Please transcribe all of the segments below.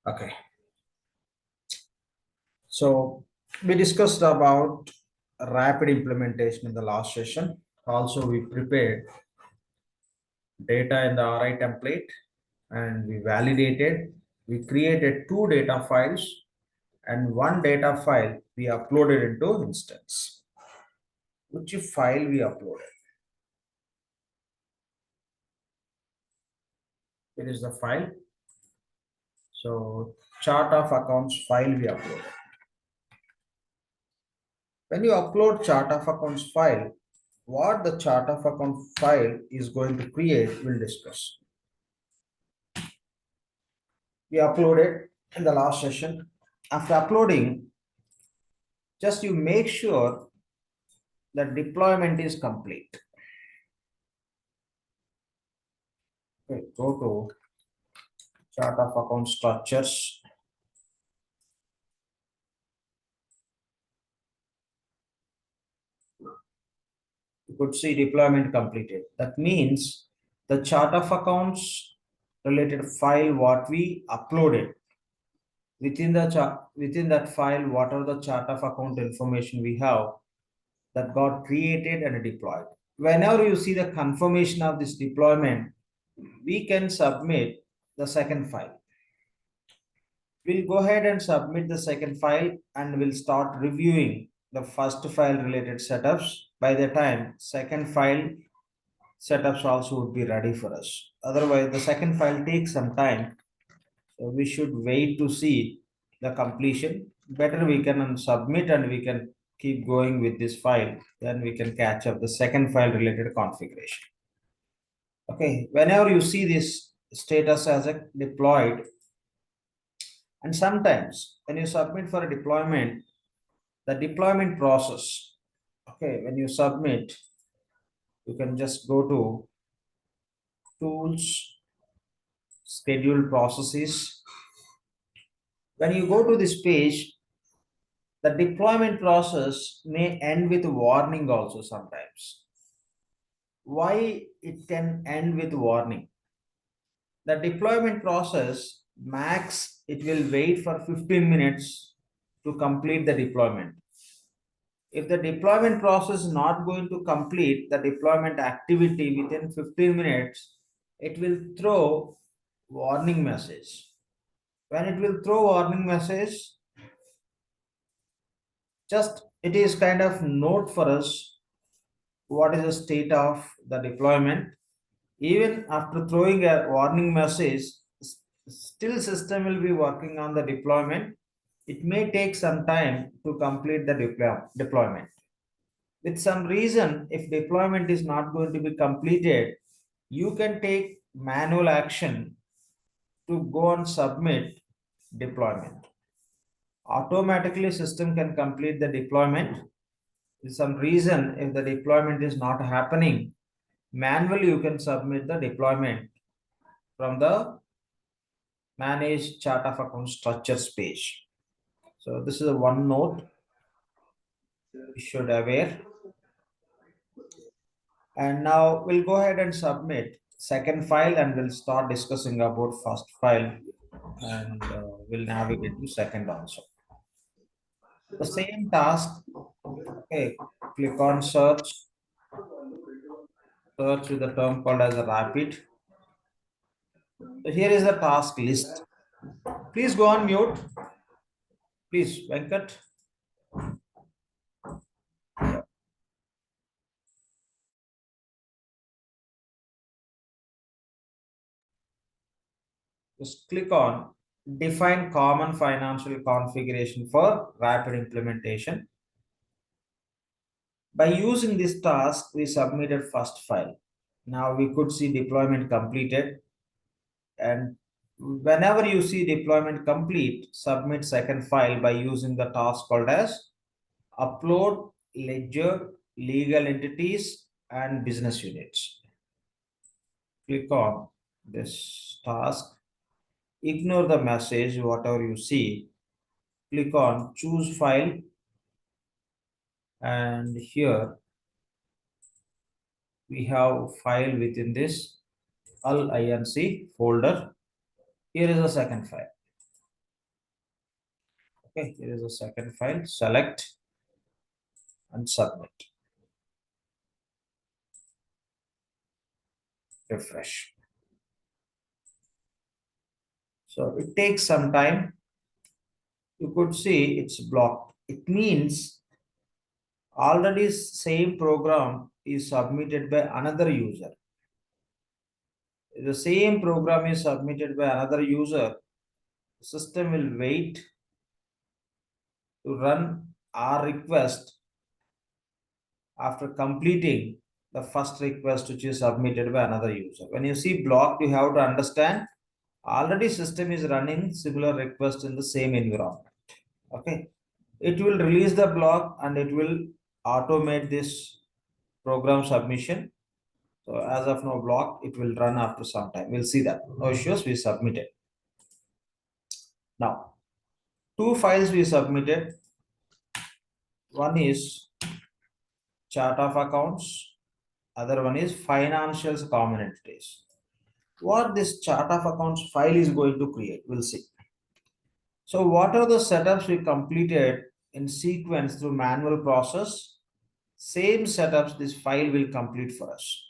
Okay, so we discussed about rapid implementation in the last session. Also, we prepared data in the RI template and we validated. We created two data files and one data file we uploaded into instance. Which file we uploaded? It is the file. So chart of accounts file we uploaded. When you upload chart of accounts file, what the chart of account file is going to create, we'll discuss. We uploaded in the last session. After uploading, just you make sure that deployment is complete. Okay, go to chart of account structures. You could see deployment completed. That means the chart of accounts related file what we uploaded within the chart, within that file, what are the chart of account information we have that got created and deployed. Whenever you see the confirmation of this deployment, we can submit the second file. We'll go ahead and submit the second file and we'll start reviewing the first file related setups. By the time second file setups also would be ready for us. Otherwise, the second file takes some time. So we should wait to see the completion. Better we can submit and we can keep going with this file. Then we can catch up the second file related configuration. Okay, whenever you see this status as a deployed, and sometimes when you submit for a deployment, the deployment process, okay, when you submit, you can just go to tools, scheduled processes. When you go to this page, the deployment process may end with warning also sometimes. Why it can end with warning? The deployment process max it will wait for 15 minutes to complete the deployment. If the deployment process is not going to complete the deployment activity within 15 minutes, it will throw warning message. When it will throw warning message, just it is kind of note for us what is the state of the deployment. Even after throwing a warning message, still system will be working on the deployment. It may take some time to complete the deployment. With some reason, if deployment is not going to be completed, you can take manual action to go and submit deployment. Automatically system can complete the deployment. With some reason, if the deployment is not happening, manually you can submit the deployment from the manage chart of account structures page. So this is a one note you should aware. And now we'll go ahead and submit second file and we'll start discussing about first file and we'll navigate to second also. The same task, okay, click on search with the term called as a rapid. So here is the task list. Please go on mute. Please, Venkat. Just click on define common financial configuration for rapid implementation. By using this task, we submitted first file. Now we could see deployment completed. And whenever you see deployment complete, submit second file by using the task called as upload ledger, legal entities, and business units. Click on this task. Ignore the message, whatever you see. Click on choose file. And here we have file within this all inc folder. Here is the second file. Okay, here is the second file. Select and submit. Refresh. So it takes some time. You could see it's blocked. It means already same program is submitted by another user. If the same program is submitted by another user, the system will wait to run our request after completing the first request which is submitted by another user. When you see blocked, you have to understand already system is running similar request in the same environment. Okay, it will release the block and it will automate this program submission. So as of now block, it will run after some time. We'll see that. No issues, we submitted. Now, two files we submitted. One is chart of accounts, other one is financials common entities. What this chart of accounts file is going to create, we'll see. So what are the setups we completed in sequence through manual process? Same setups this file will complete for us.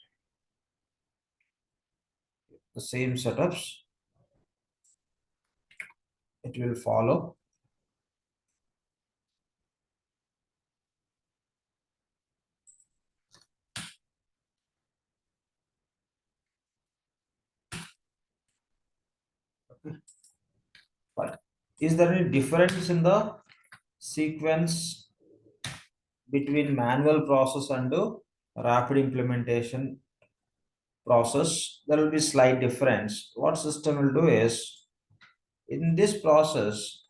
The same setups it will follow. But is there any difference in the sequence between manual process and the rapid implementation process? There will be slight difference. What system will do is, in this process,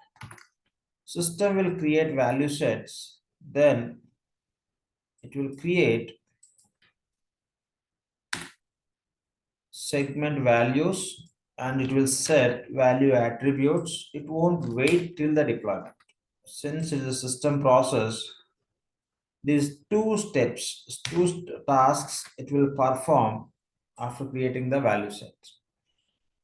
system will create value sets, then it will create segment values and it will set value attributes. It won't wait till the deployment. Since it is a system process, these two steps, tasks it will perform after creating the value sets.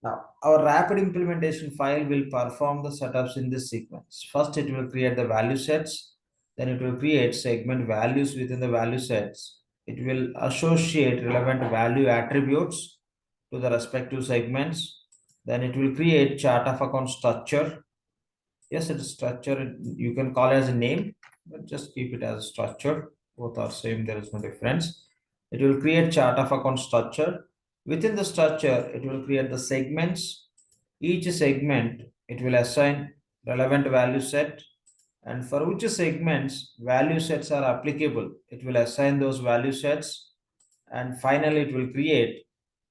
Now, our rapid implementation file will perform the setups in this sequence. First, it will create the value sets. Then it will create segment values within the value sets. It will associate relevant value attributes to the respective segments. Then it will create chart of account structure. Yes, it is structure. You can call it as a name, but just keep it as a structure. Both are same. There is no difference. It will create chart of account structure. Within the structure, it will create the segments. Each segment, it will assign relevant value set. And for which segments value sets are applicable, it will assign those value sets. And finally, it will create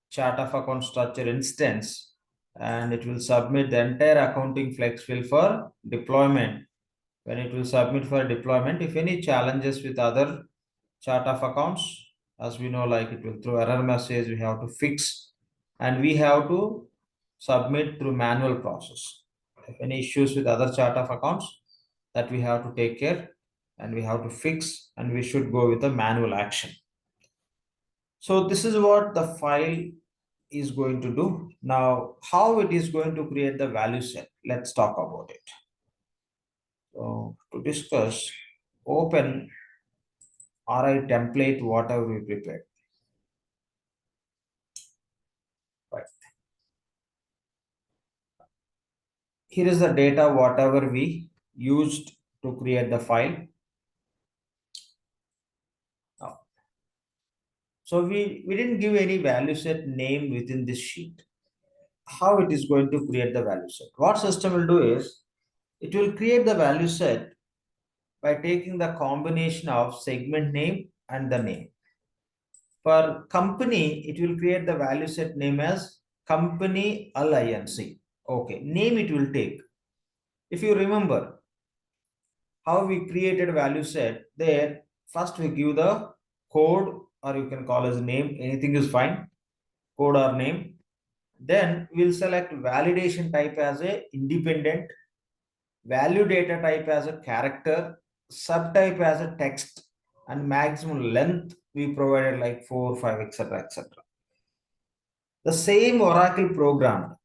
chart of account structure instance. And it will submit the entire accounting flex field for deployment. When it will submit for deployment, if any challenges with other chart of accounts, as we know, like it will throw error message, we have to fix and we have to submit through manual process. If any issues with other chart of accounts, that we have to take care and we have to fix and we should go with a manual action. So this is what the file is going to do. Now, how it is going to create the value set? Let's talk about it. So to discuss, open RI template, whatever we prepared. Right. Here is the data, whatever we used to create the file. Now, so we didn't give any value set name within this sheet. How it is going to create the value set? What system will do is, it will create the value set by taking the combination of segment name and the name. For company, it will create the value set name as company Inc. Okay, name it will take. If you remember how we created value set, there first we give the code, or you can call as name, anything is fine, code or name. Then we'll select validation type as a independent, value data type as a character, subtype as a text, and maximum length we provided like 4, 5, etc., etc. The same Oracle program,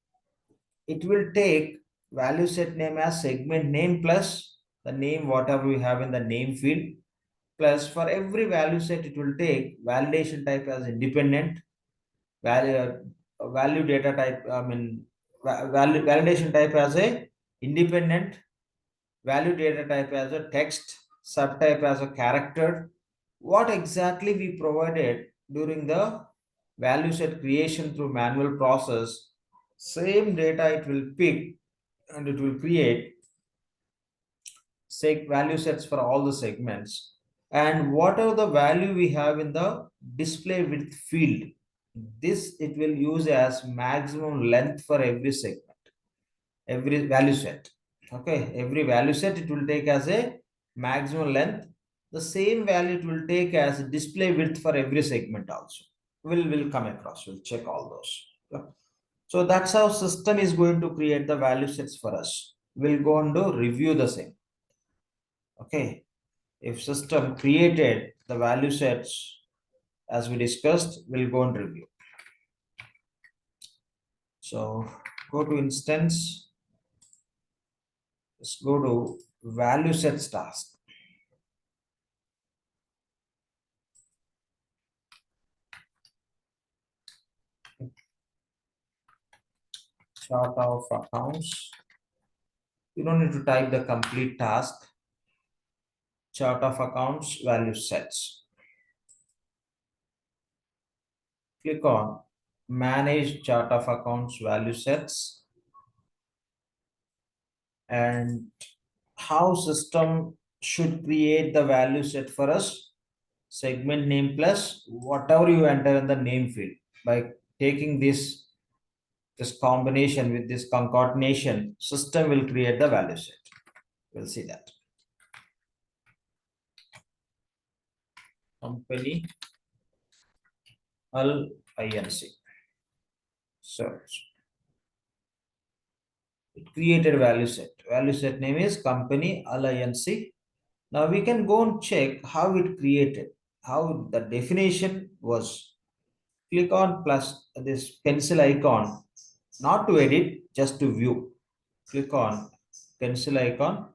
it will take value set name as segment name plus the name whatever we have in the name field, plus for every value set it will take validation type as independent, value value data type, I mean validation type as a independent, value data type as a text, subtype as a character. What exactly we provided during the value set creation through manual process, same data it will pick and it will create value sets for all the segments. And whatever the value we have in the display width field, this it will use as maximum length for every segment, every value set. Okay, every value set it will take as a maximum length. The same value it will take as display width for every segment also. We'll come across, we'll check all those. Yeah. So that's how system is going to create the value sets for us. We'll go on to review the same. Okay, if system created the value sets as we discussed, we'll go and review. So go to instance, let's go to value sets task. Chart of accounts. You don't need to type the complete task. Chart of accounts value sets. Click on manage chart of accounts value sets, and how system should create the value set for us. Segment name plus whatever you enter in the name field. By taking this combination with this concatenation, system will create the value set. We'll see that. Company Al Inc. Search. It created value set. Value set name is Company Al Inc. Now we can go and check how it created, how the definition was. Click on plus this pencil icon, not to edit, just to view. Click on pencil icon.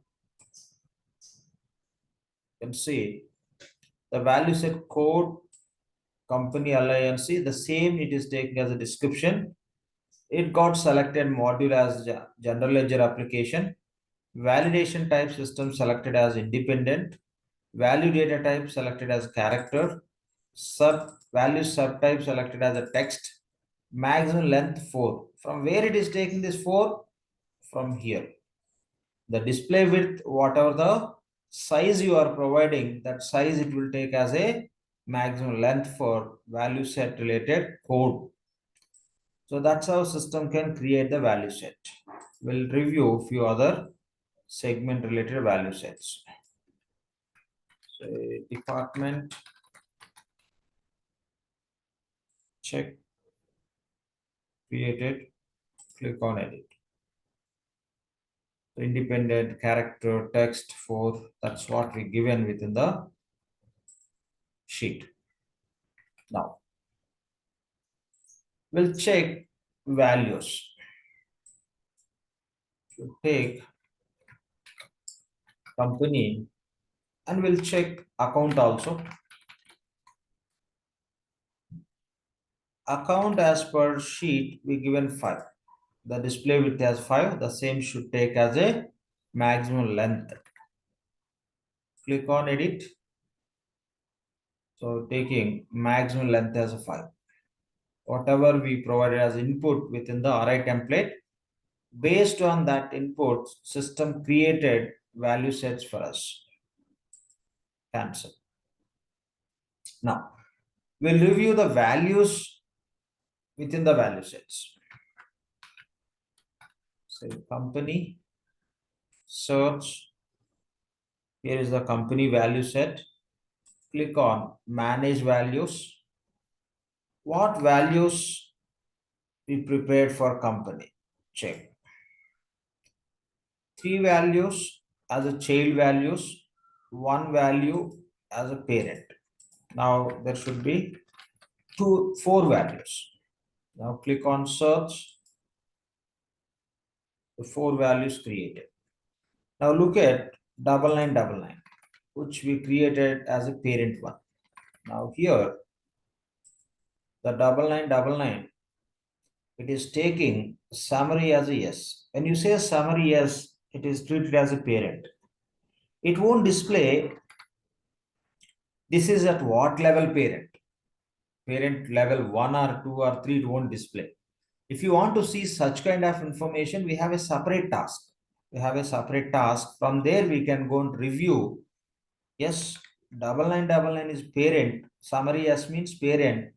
You can see the value set code Company Al Inc. The same it is taking as a description. It got selected module as general ledger application. Validation type system selected as independent. Value data type selected as character. Value subtype selected as a text. Maximum length 4. From where it is taking this 4? From here. The display width, whatever the size you are providing, that size it will take as a maximum length for value set related code. So that's how system can create the value set. We'll review a few other segment related value sets. So department, check, created, click on edit. So independent, character, text 4, that's what we given within the sheet. Now we'll check values. So take company and we'll check account also. Account as per sheet we given 5. The display width has 5. The same should take as a maximum length. Click on edit. So taking maximum length as a 5. Whatever we provided as input within the array template, based on that input, system created value sets for us. Cancel. Now, we'll review the values within the value sets. So company, search. Here is the company value set. Click on manage values. What values we prepared for company? Check. 3 values as a child values, 1 value as a parent. Now there should be 4 values. Now click on search. the 4 values created. Now look at 9999, which we created as a parent one. Now here, the 9999, it is taking summary as a yes. When you say summary yes, it is treated as a parent. It won't display this is at what level parent. Parent level 1 or 2 or 3, it won't display. If you want to see such kind of information, we have a separate task. We have a separate task. From there, we can go and review. Yes, 9999 is parent. Summary yes means parent.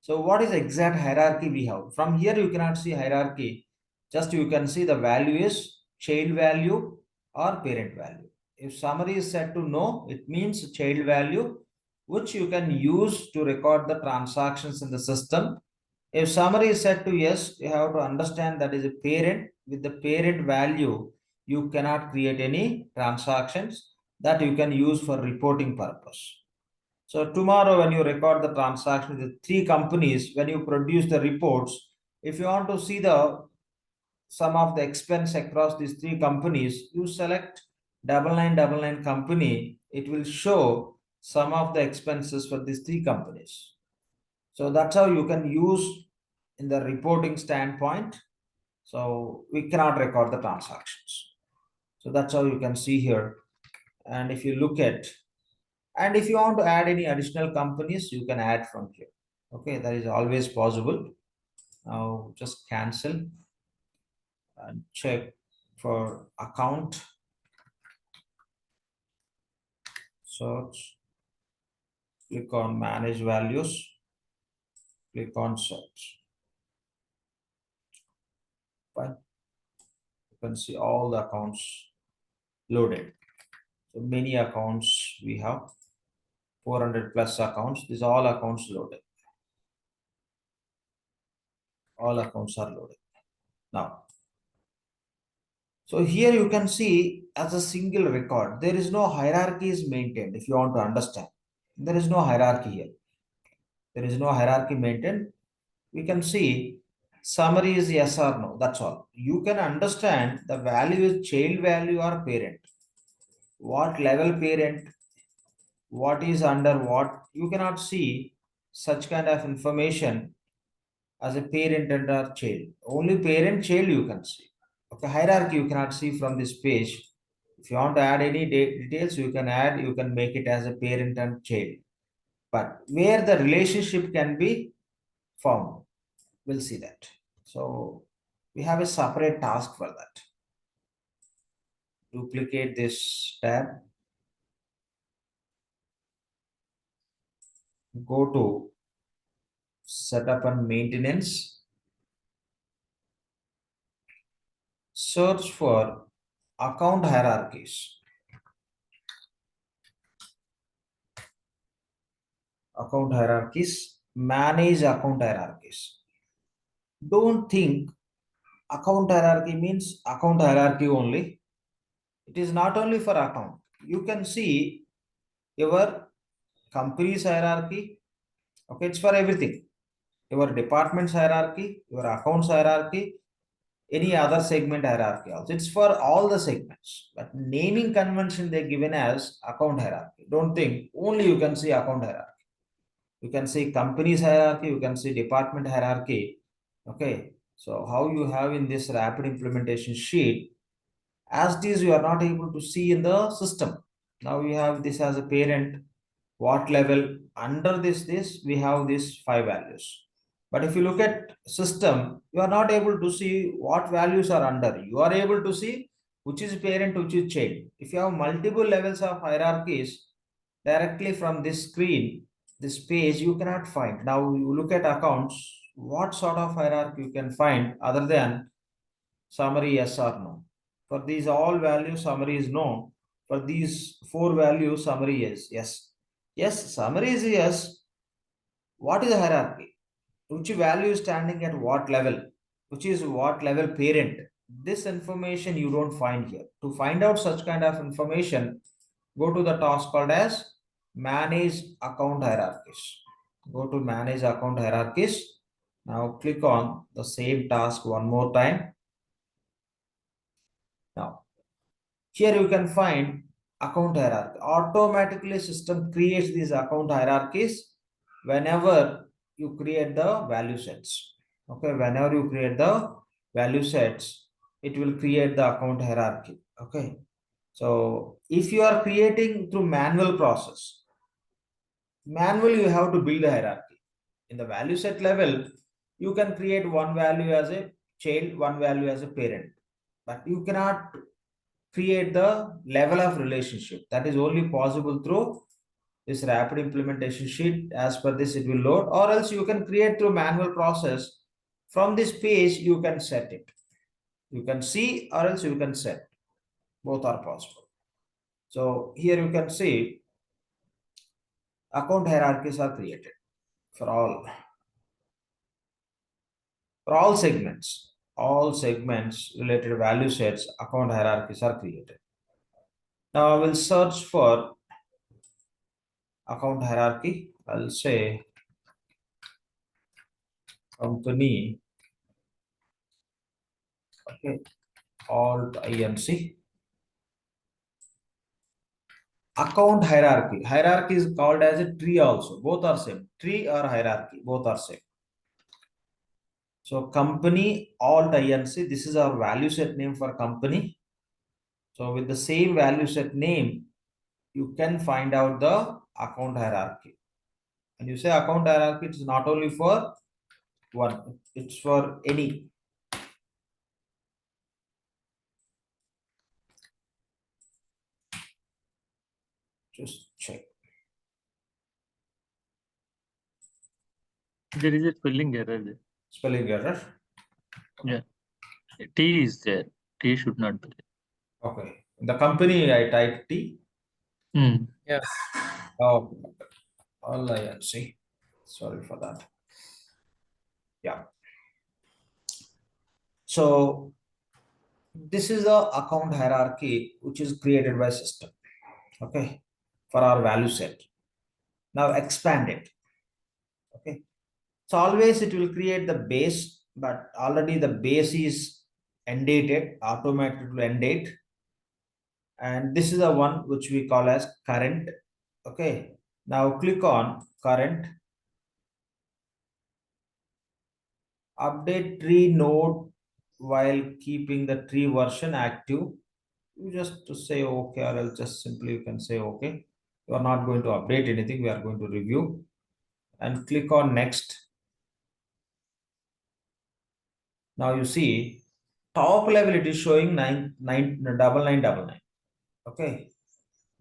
So what is the exact hierarchy we have? From here, you cannot see hierarchy. Just you can see the value is child value or parent value. If summary is set to no, it means child value, which you can use to record the transactions in the system. If summary is set to yes, you have to understand that is a parent. With the parent value, you cannot create any transactions that you can use for reporting purpose. So tomorrow when you record the transaction with 3 companies, when you produce the reports, if you want to see the sum of the expense across these 3 companies, you select 9999 company, it will show some of the expenses for these 3 companies. So that's how you can use in the reporting standpoint. So we cannot record the transactions. So that's how you can see here. And if you look at, and if you want to add any additional companies, you can add from here. Okay, that is always possible. Now just cancel and check for account, search, click on manage values, click on search. Fine. You can see all the accounts loaded. So many accounts we have, 400 plus accounts. These all accounts loaded. All accounts are loaded. Now, so here you can see as a single record, there is no hierarchy is maintained. If you want to understand, there is no hierarchy here. There is no hierarchy maintained. We can see summary is yes or no. That's all. You can understand the value is child value or parent. What level parent, what is under what. You cannot see such kind of information as a parent and a child. Only parent child you can see. Okay, hierarchy you cannot see from this page. If you want to add any details, you can add, you can make it as a parent and child. But where the relationship can be found, we'll see that. So we have a separate task for that. Duplicate this tab. Go to setup and maintenance. Search for account hierarchies. Account hierarchies, manage account hierarchies. Don't think account hierarchy means account hierarchy only. It is not only for account. You can see your company's hierarchy. Okay, it's for everything. Your department's hierarchy, your accounts hierarchy, any other segment hierarchy also. It's for all the segments. But naming convention they're given as account hierarchy. Don't think only you can see account hierarchy. You can see companies hierarchy, you can see department hierarchy. Okay, so how you have in this rapid implementation sheet, as these you are not able to see in the system. Now you have this as a parent, what level, under this we have these 5 values. But if you look at system, you are not able to see what values are under. You are able to see which is parent, which is child. If you have multiple levels of hierarchies, directly from this screen, this page, you cannot find. Now you look at accounts, what sort of hierarchy you can find other than summary yes or no. For these all values, summary is no. For these 4 values, summary is yes. Yes, summary is yes. What is the hierarchy? Which value is standing at what level? Which is what level parent? This information you don't find here. To find out such kind of information, go to the task called as manage account hierarchies. Go to manage account hierarchies. Now click on the same task one more time. Now, here you can find account hierarchy. Automatically system creates these account hierarchies whenever you create the value sets. Okay, whenever you create the value sets, it will create the account hierarchy. Okay, so if you are creating through manual process, manually you have to build a hierarchy. In the value set level, you can create one value as a child, one value as a parent, but you cannot create the level of relationship. That is only possible through this rapid implementation sheet. As per this, it will load, or else you can create through manual process. From this page, you can set it. You can see, or else you can set. Both are possible. So here you can see account hierarchies are created for all segments. All segments related value sets, account hierarchies are created. Now I will search for account hierarchy. I'll say company. Okay, alt inc. Account hierarchy. Hierarchy is called as a tree also. Both are same. Tree or hierarchy, both are same. So company alt inc. This is our value set name for company. So with the same value set name, you can find out the account hierarchy. And you say account hierarchy, it's not only for one, it's for any. Just check. There is a spelling error there. Spelling error. Yeah. T is there. T should not be there. Okay. In the company, I type T. Yeah. Oh, all I see. Sorry for that. Yeah. So this is the account hierarchy which is created by system. Okay, for our value set. Now expand it. Okay, so always it will create the base, but already the base is end dated, automatically end date, and this is the one which we call as current. Okay, now click on current. Update tree node while keeping the tree version active. You just to say okay, or else just simply you can say okay. You are not going to update anything. We are going to review and click on next. Now you see top level it is showing 9999. Okay,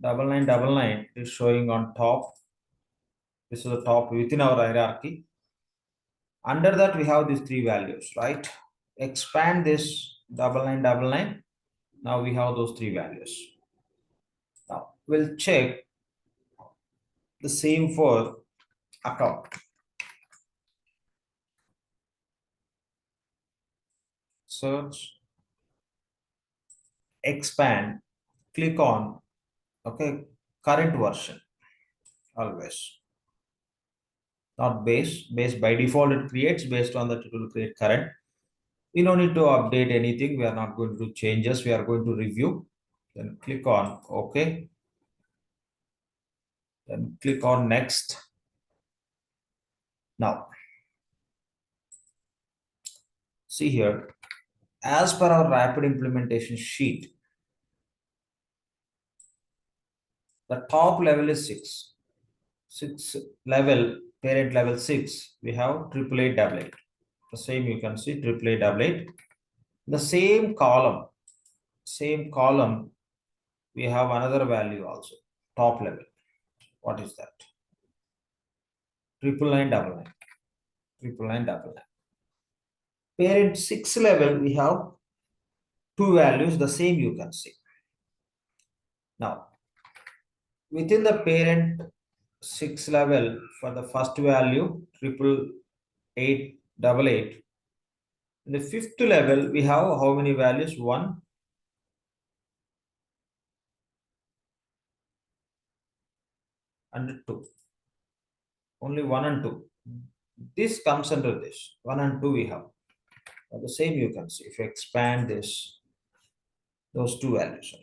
9999 is showing on top. This is the top within our hierarchy. Under that we have these three values, right? Expand this 9999. Now we have those three values. Now we'll check the same for account. Search, expand, click on, okay, current version, always. Not base. Base by default it creates, based on that it will create current. We don't need to update anything. We are not going to do changes. We are going to review. Then click on OK. Then click on next. Now, see here, as per our rapid implementation sheet, the top level is 6. 6 level, parent level 6, we have 888. The same you can see 888. The same column, we have another value also, top level. What is that? 99999. Parent 6 level, we have two values, the same you can see. Now, within the parent 6 level, for the first value, 88888. In the fifth level, we have how many values? 1 and 2. Only 1 and 2. This comes under this. 1 and 2 we have. Now the same you can see. If you expand this, Those two values.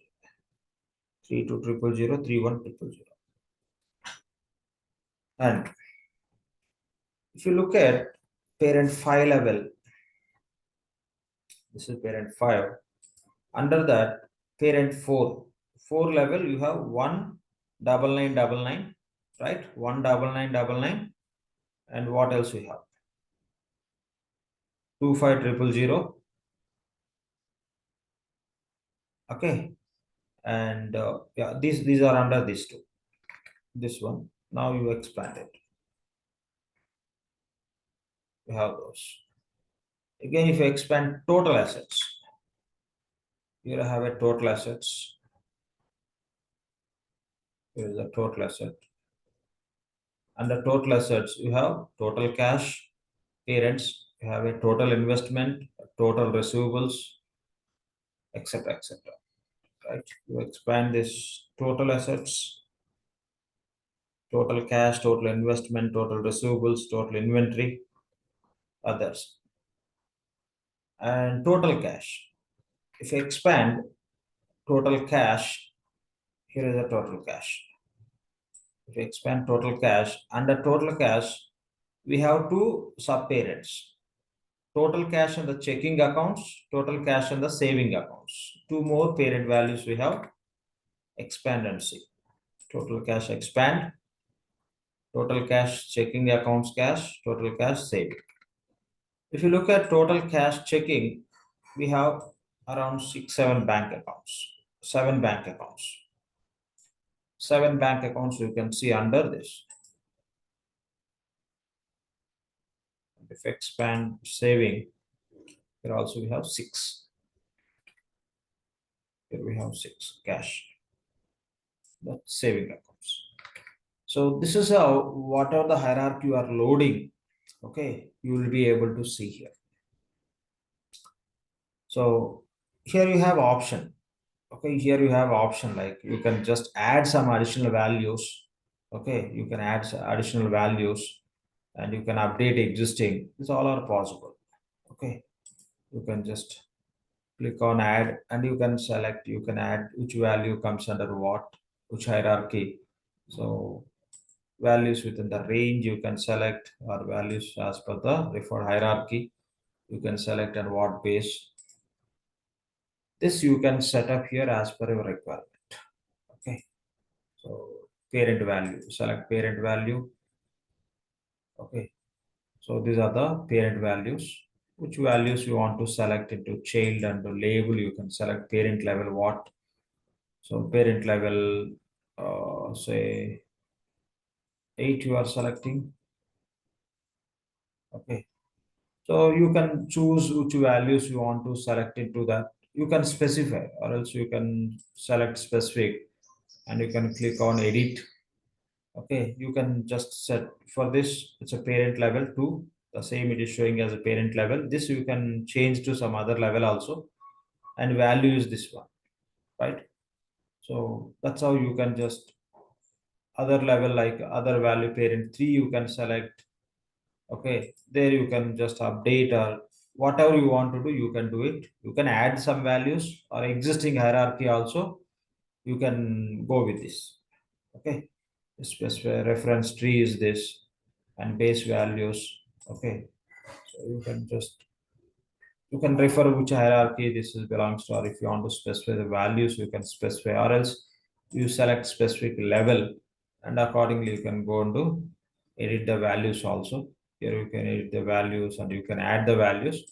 3200, 31000. And if you look at parent 5 level, this is parent 5. Under that, parent 4 level, you have 19999, right? 19999. And what else we have? 25000. Okay. And yeah, these are under these two. This one. Now you expand it. You have those. Again, if you expand total assets, you have a total assets. Here is the total asset. Under total assets, you have total cash, parents, you have a total investment, total receivables, etc. etc. Right? You expand this total assets, total cash, total investment, total receivables, total inventory, others, and total cash. If you expand total cash, here is the total cash. If you expand total cash, under total cash, we have two sub-parents. Total cash in the checking accounts, total cash in the saving accounts. Two more parent values we have, expand and see. Total cash expand, total cash checking accounts cash, total cash saving. If you look at total cash checking, we have around 7 bank accounts. 7 bank accounts. 7 bank accounts you can see under this. If expand saving, here also we have 6. Here we have 6 cash. That's saving accounts. So this is how, whatever the hierarchy you are loading, okay, you will be able to see here. So here you have option. Okay, here you have option, like you can just add some additional values. Okay, you can add additional values and you can update existing. These all are possible. Okay, you can just click on add and you can select, you can add which value comes under what, which hierarchy. So values within the range you can select, or values as per the referred hierarchy you can select, and what base. This you can set up here as per your requirement. Okay, so parent value, select parent value. Okay, so these are the parent values. Which values you want to select into child, and the label you can select parent level what. So parent level, say 8 you are selecting. Okay, so you can choose which values you want to select into that. You can specify, or else you can select specific and you can click on edit. Okay, you can just set for this, it's a parent level 2. The same it is showing as a parent level. This you can change to some other level also, and value is this one, right? So that's how you can just other level, like other value parent 3 you can select. Okay, there you can just update, or whatever you want to do you can do it. You can add some values or existing hierarchy also, you can go with this. Okay, specify reference tree is this, and base values. Okay, so you can refer which hierarchy this is belongs to, or if you want to specify the values you can specify, or else you select specific level, and accordingly you can go into edit the values also. Here you can edit the values and you can add the values.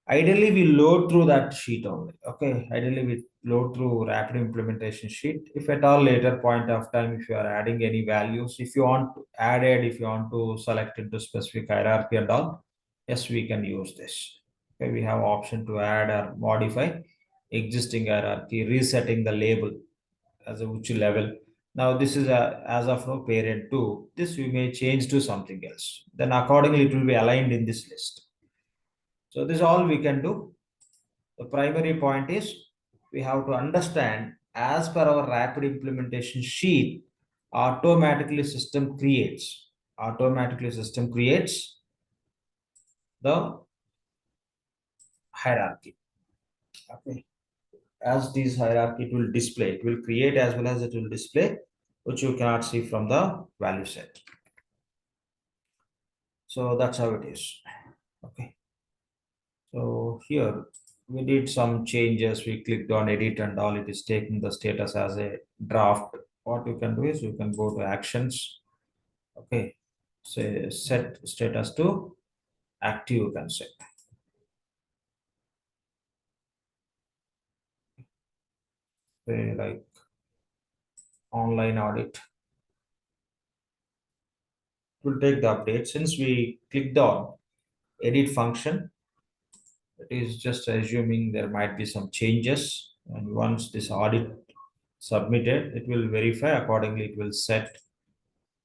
Ideally we load through that sheet only. Okay, ideally we load through rapid implementation sheet. If at all later point of time, if you are adding any values, if you want to add it, if you want to select into specific hierarchy and all, yes, we can use this. Okay, we have option to add or modify existing hierarchy, resetting the label as a which level. Now this is a, as of now, parent 2. This we may change to something else, then accordingly it will be aligned in this list. So this is all we can do. The primary point is we have to understand, as per our rapid implementation sheet, automatically system creates the hierarchy. Okay, as this hierarchy it will display, it will create as well as it will display, which you cannot see from the value set. So that's how it is. Okay. So here we did some changes. We clicked on edit and all. It is taking the status as a draft. What you can do is you can go to actions. Okay. Say set status to active, you can say. Say like online audit. It will take the update. Since we clicked on edit function, it is just assuming there might be some changes. And once this audit submitted, it will verify accordingly. It will set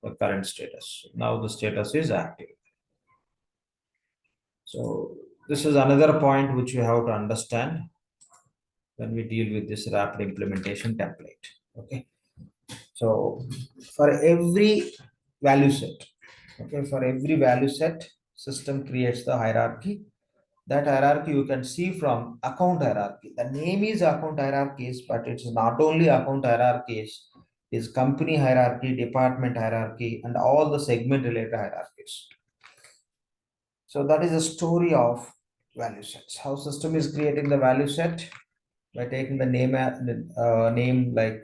the current status. Now the status is active. So this is another point which you have to understand when we deal with this rapid implementation template. Okay. So for every value set, okay, for every value set, system creates the hierarchy. That hierarchy you can see from account hierarchy. The name is account hierarchies, but it's not only account hierarchies, it's company hierarchy, department hierarchy, and all the segment related hierarchies. So that is the story of value sets. How system is creating the value set by taking the name like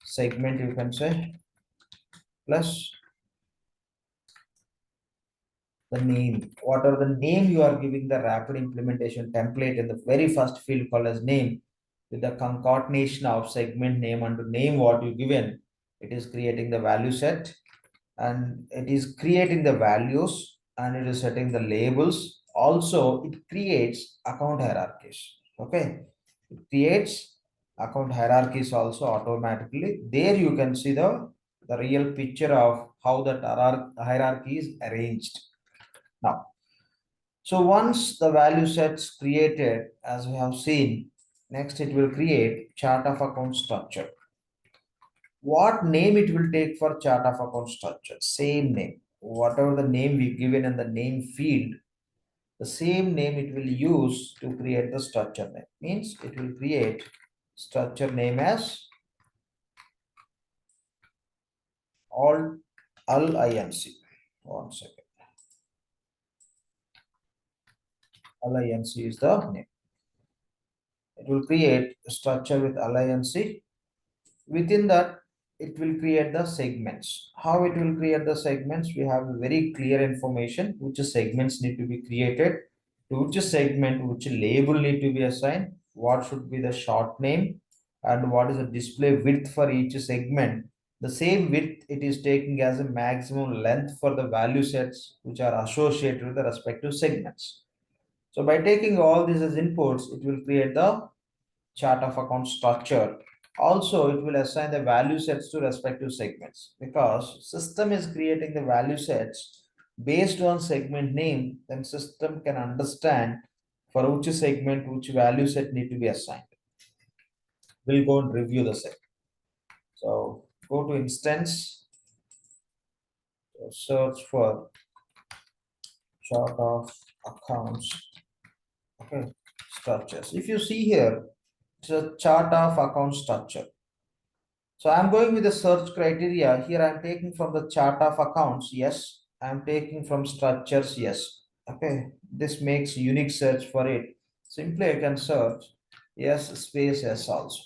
segment, you can say, plus the name. Whatever the name you are giving the rapid implementation template in the very first field called as name, with the concatenation of segment name and name what you given, it is creating the value set, and it is creating the values, and it is setting the labels. Also it creates account hierarchies. Okay, it creates account hierarchies also automatically. There you can see the real picture of how that hierarchy is arranged. Now, so once the value sets created, as we have seen, next it will create chart of account structure. What name it will take for chart of account structure? Same name. Whatever the name we given in the name field, the same name it will use to create the structure name. Means it will create structure name as all INC. One second. INC is the name. It will create a structure with INC. Within that, it will create the segments. How it will create the segments? We have very clear information which segments need to be created, to which segment which label need to be assigned, what should be the short name, and what is the display width for each segment. The same width it is taking as a maximum length for the value sets which are associated with the respective segments. So by taking all these as inputs, it will create the chart of account structure. Also, it will assign the value sets to respective segments, because system is creating the value sets based on segment name. Then system can understand for which segment which value set need to be assigned. We'll go and review the set. So go to instance, search for chart of accounts. Okay, structures. If you see here, it's a chart of account structure. So I'm going with the search criteria. Here I'm taking from the chart of accounts. Yes. I'm taking from structures. Yes. Okay. This makes unique search for it. Simply I can search yes space yes also.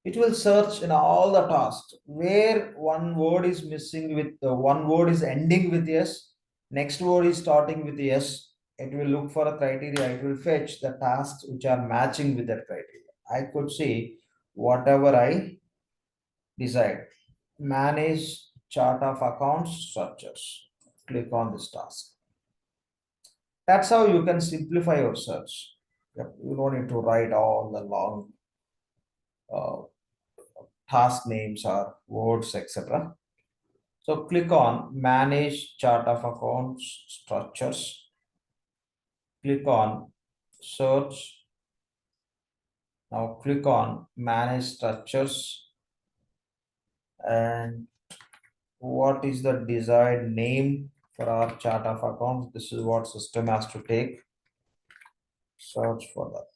It will search in all the tasks where one word is missing with one word is ending with yes. Next word is starting with yes. It will look for a criteria. It will fetch the tasks which are matching with that criteria. I could see whatever I decide. Manage chart of accounts structures. Click on this task. That's how you can simplify your search. Yep, you don't need to write all the long uh, task names or words, etc. So click on manage chart of accounts structures. Click on search. Now click on manage structures, and what is the desired name for our chart of accounts? This is what system has to take. Search for that.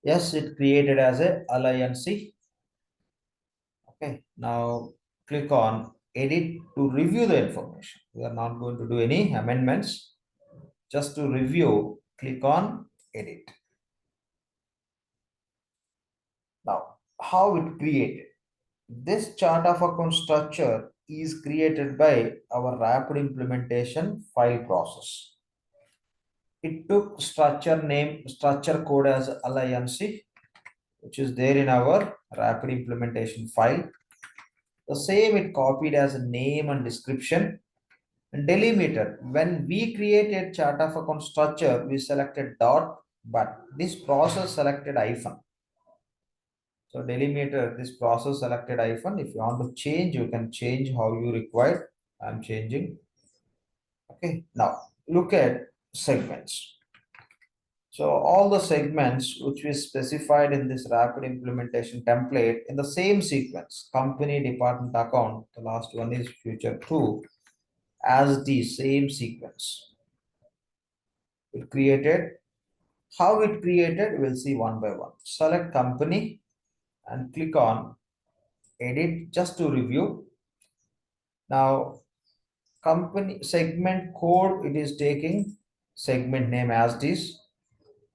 Yes, it created as a alliance. Okay, now click on edit to review the information. We are not going to do any amendments. Just to review, click on edit. Now, how it created? This chart of account structure is created by our rapid implementation file process. It took structure code as alliance, which is there in our rapid implementation file. The same it copied as a name and description and delimiter. When we created chart of account structure, we selected dot, but this process selected hyphen. So delimiter, this process selected hyphen. If you want to change, you can change how you require. I'm changing. Okay, now look at segments. So all the segments which we specified in this rapid implementation template in the same sequence, company, department, account, the last one is future 2, as the same sequence. It created, how it created, we'll see one by one. Select company and click on edit just to review. Now, company segment code, it is taking segment name as this.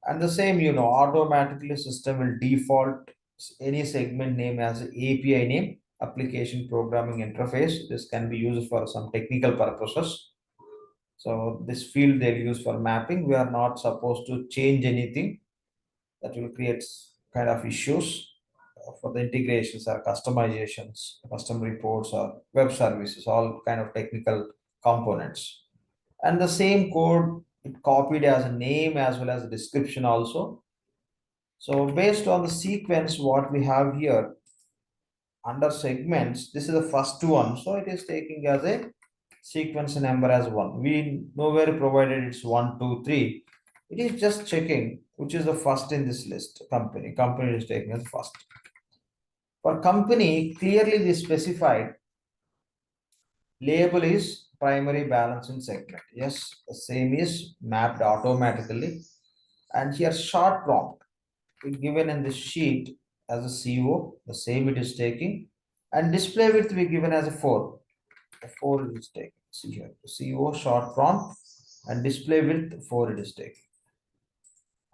And the same, automatically system will default any segment name as API name, application programming interface. This can be used for some technical purposes. So this field they'll use for mapping. We are not supposed to change anything. That will create kind of issues for the integrations or customizations, custom reports or web services, all kind of technical components. And the same code it copied as a name as well as a description also. So based on the sequence, what we have here under segments, this is the first one. So it is taking as a sequence number as 1. We nowhere provided it's 1, 2, 3. It is just checking which is the first in this list. Company is taking as first. For company, clearly we specified label is primary balancing segment. Yes, the same is mapped automatically. And here short prompt given in this sheet as a CO, the same it is taking, and display width we given as a 4. The 4 it is taking. See here, CO short prompt and display width 4 it is taking.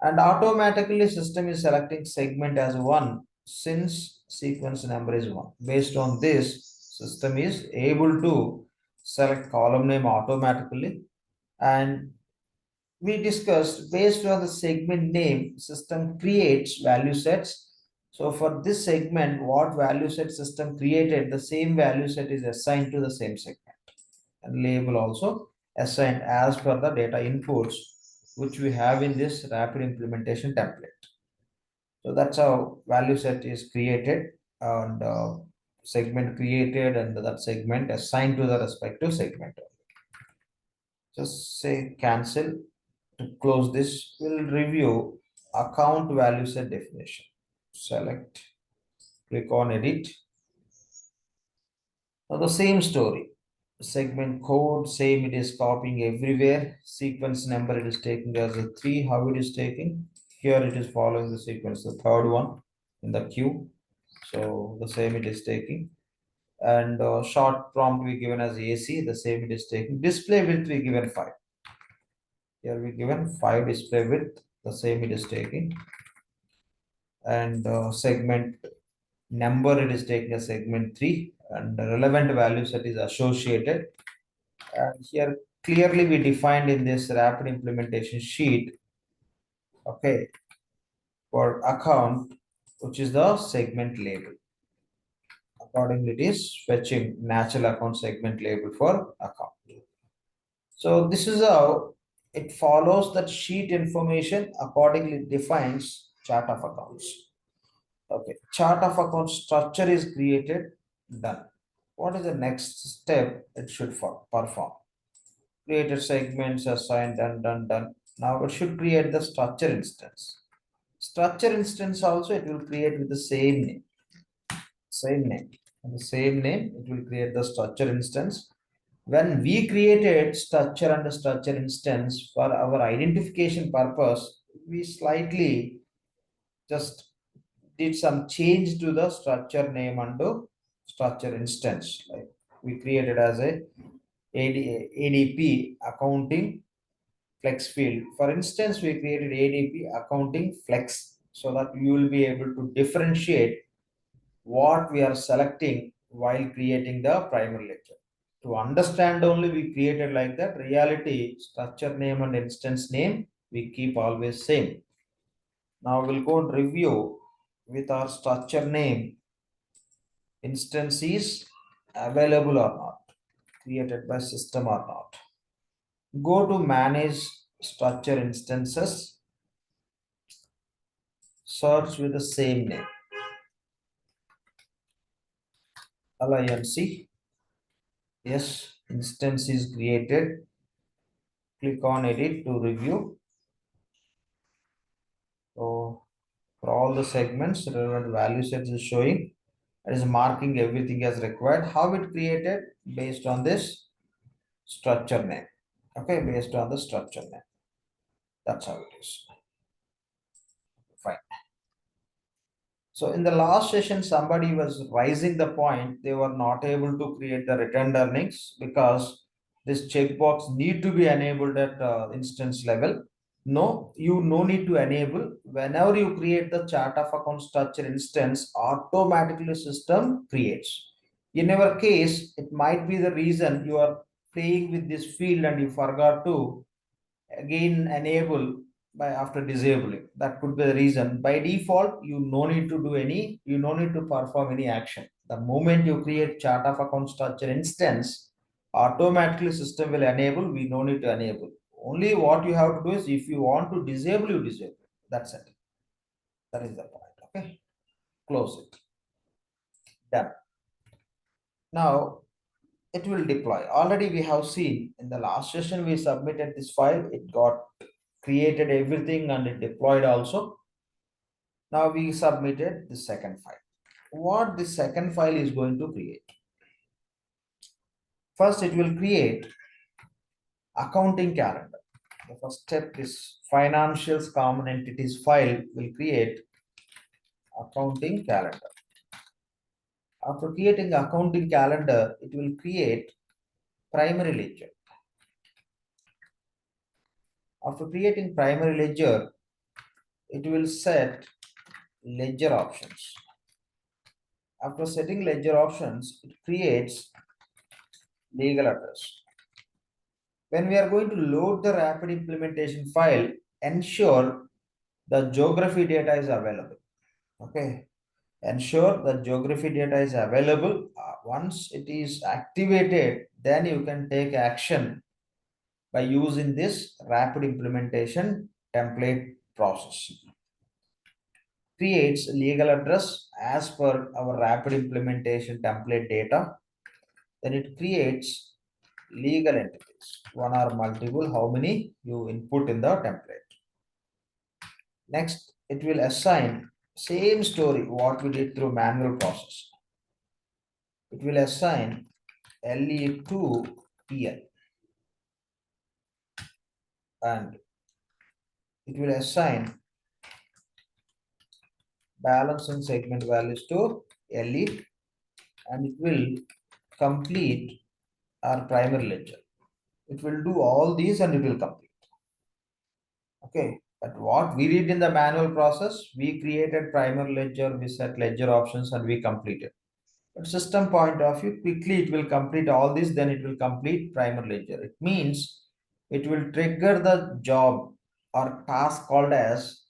And automatically system is selecting segment as 1 since sequence number is 1. Based on this, system is able to select column name automatically, and we discussed based on the segment name, system creates value sets. So for this segment, what value set system created, the same value set is assigned to the same segment, and label also assigned as per the data inputs which we have in this rapid implementation template. So that's how value set is created and segment created, and that segment assigned to the respective segment. Just say cancel. To close this, we'll review account value set definition. Select, click on edit. Now the same story. Segment code, same it is copying everywhere. Sequence number it is taking as a 3. How it is taking? Here it is following the sequence, the third one in the queue. So the same it is taking. And short prompt we given as AC, the same it is taking. Display width we given 5. Here we given 5 display width, the same it is taking. And segment number it is taking a segment 3, and the relevant value set is associated. And here clearly we defined in this rapid implementation sheet, okay, for account, which is the segment label. Accordingly, it is fetching natural account segment label for account. So this is how it follows that sheet information accordingly defines chart of accounts. Okay, chart of account structure is created, done. What is the next step it should perform? Created segments, assigned, done. Now it should create the structure instance. Structure instance also it will create with the same name. And the same name, it will create the structure instance. When we created structure and the structure instance for our identification purpose, we slightly just did some change to the structure name and the structure instance. Like we created as a ADP accounting flex field. For instance, we created ADP accounting flex so that you will be able to differentiate what we are selecting while creating the primary ledger. To understand only, we created like that. Reality, structure name and instance name, we keep always same. Now we'll go and review with our structure name, instance is available or not, created by system or not. Go to manage structure instances, search with the same name, LINC. Yes, instance is created. Click on edit to review. So for all the segments, relevant value sets is showing. It is marking everything as required. How it created? Based on this structure name. Okay, based on the structure name. That's how it is. Fine. So in the last session, somebody was raising the point they were not able to create the retained earnings because this checkbox need to be enabled at instance level. No, you no need to enable. Whenever you create the chart of account structure instance, automatically system creates. In our case, it might be the reason you are playing with this field and you forgot to again enable by after disabling. That could be the reason. By default, you no need to do any, you no need to perform any action. The moment you create chart of account structure instance, automatically system will enable, we no need to enable. Only what you have to do is if you want to disable, you disable. That's it. That is the point. Okay. Close it. Done. Now it will deploy. Already we have seen in the last session we submitted this file, it got created everything and it deployed also. Now we submitted the second file. What the second file is going to create? First, it will create accounting calendar. The first step is financials common entities file will create accounting calendar. After creating accounting calendar, it will create primary ledger. After creating primary ledger, it will set ledger options. After setting ledger options, it creates legal address. When we are going to load the rapid implementation file, ensure the geography data is available. Okay. Ensure the geography data is available. Once it is activated, then you can take action by using this rapid implementation template process. Creates legal address as per our rapid implementation template data. Then it creates legal entities, one or multiple, how many you input in the template. Next, it will assign same story what we did through manual process. It will assign LE to PL and it will assign balance and segment values to LE and it will complete our primary ledger. It will do all these and it will complete. Okay, but what we did in the manual process, we created primary ledger, we set ledger options and we completed. But system point of view, quickly it will complete all this, then it will complete primary ledger. It means it will trigger the job or task called as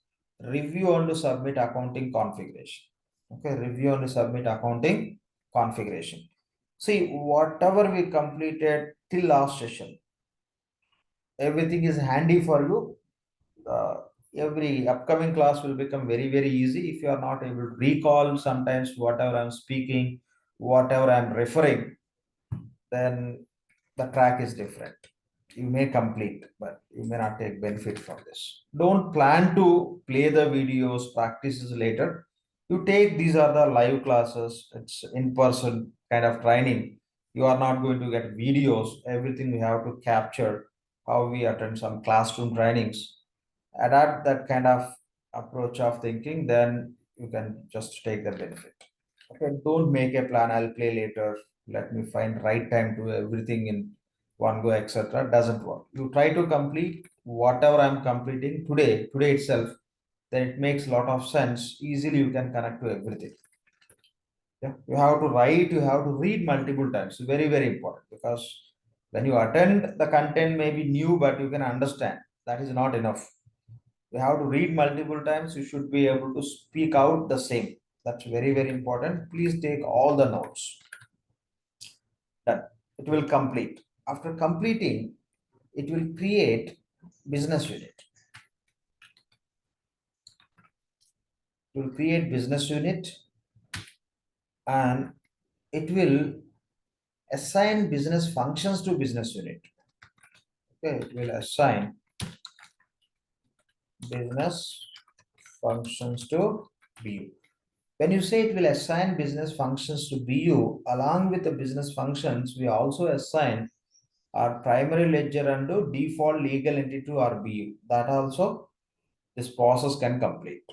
review and submit accounting configuration. Okay, review and submit accounting configuration. See, whatever we completed till last session, everything is handy for you. Every upcoming class will become very easy if you are not able to recall sometimes whatever I'm speaking, whatever I'm referring, then the track is different. You may complete, but you may not take benefit from this. Don't plan to play the videos, practices later. You take, these are the live classes, it's in-person kind of training. You are not going to get videos, everything we have to capture, how we attend some classroom trainings. Adapt that kind of approach of thinking, then you can just take the benefit. Okay, don't make a plan, I'll play later, let me find right time to everything in one go, etc. Doesn't work. You try to complete whatever I'm completing today itself, then it makes a lot of sense. Easily you can connect to everything. Yeah, you have to write, you have to read multiple times. Very, very important, because when you attend, the content may be new, but you can understand. That is not enough. You have to read multiple times. You should be able to speak out the same. That's very, very important. Please take all the notes. Done. It will complete. After completing, it will create business unit. It will create business unit, and it will assign business functions to business unit. Okay, it will assign business functions to BU. When you say it will assign business functions to BU, along with the business functions, we also assign our primary ledger and default legal entity to our BU. That also this process can complete.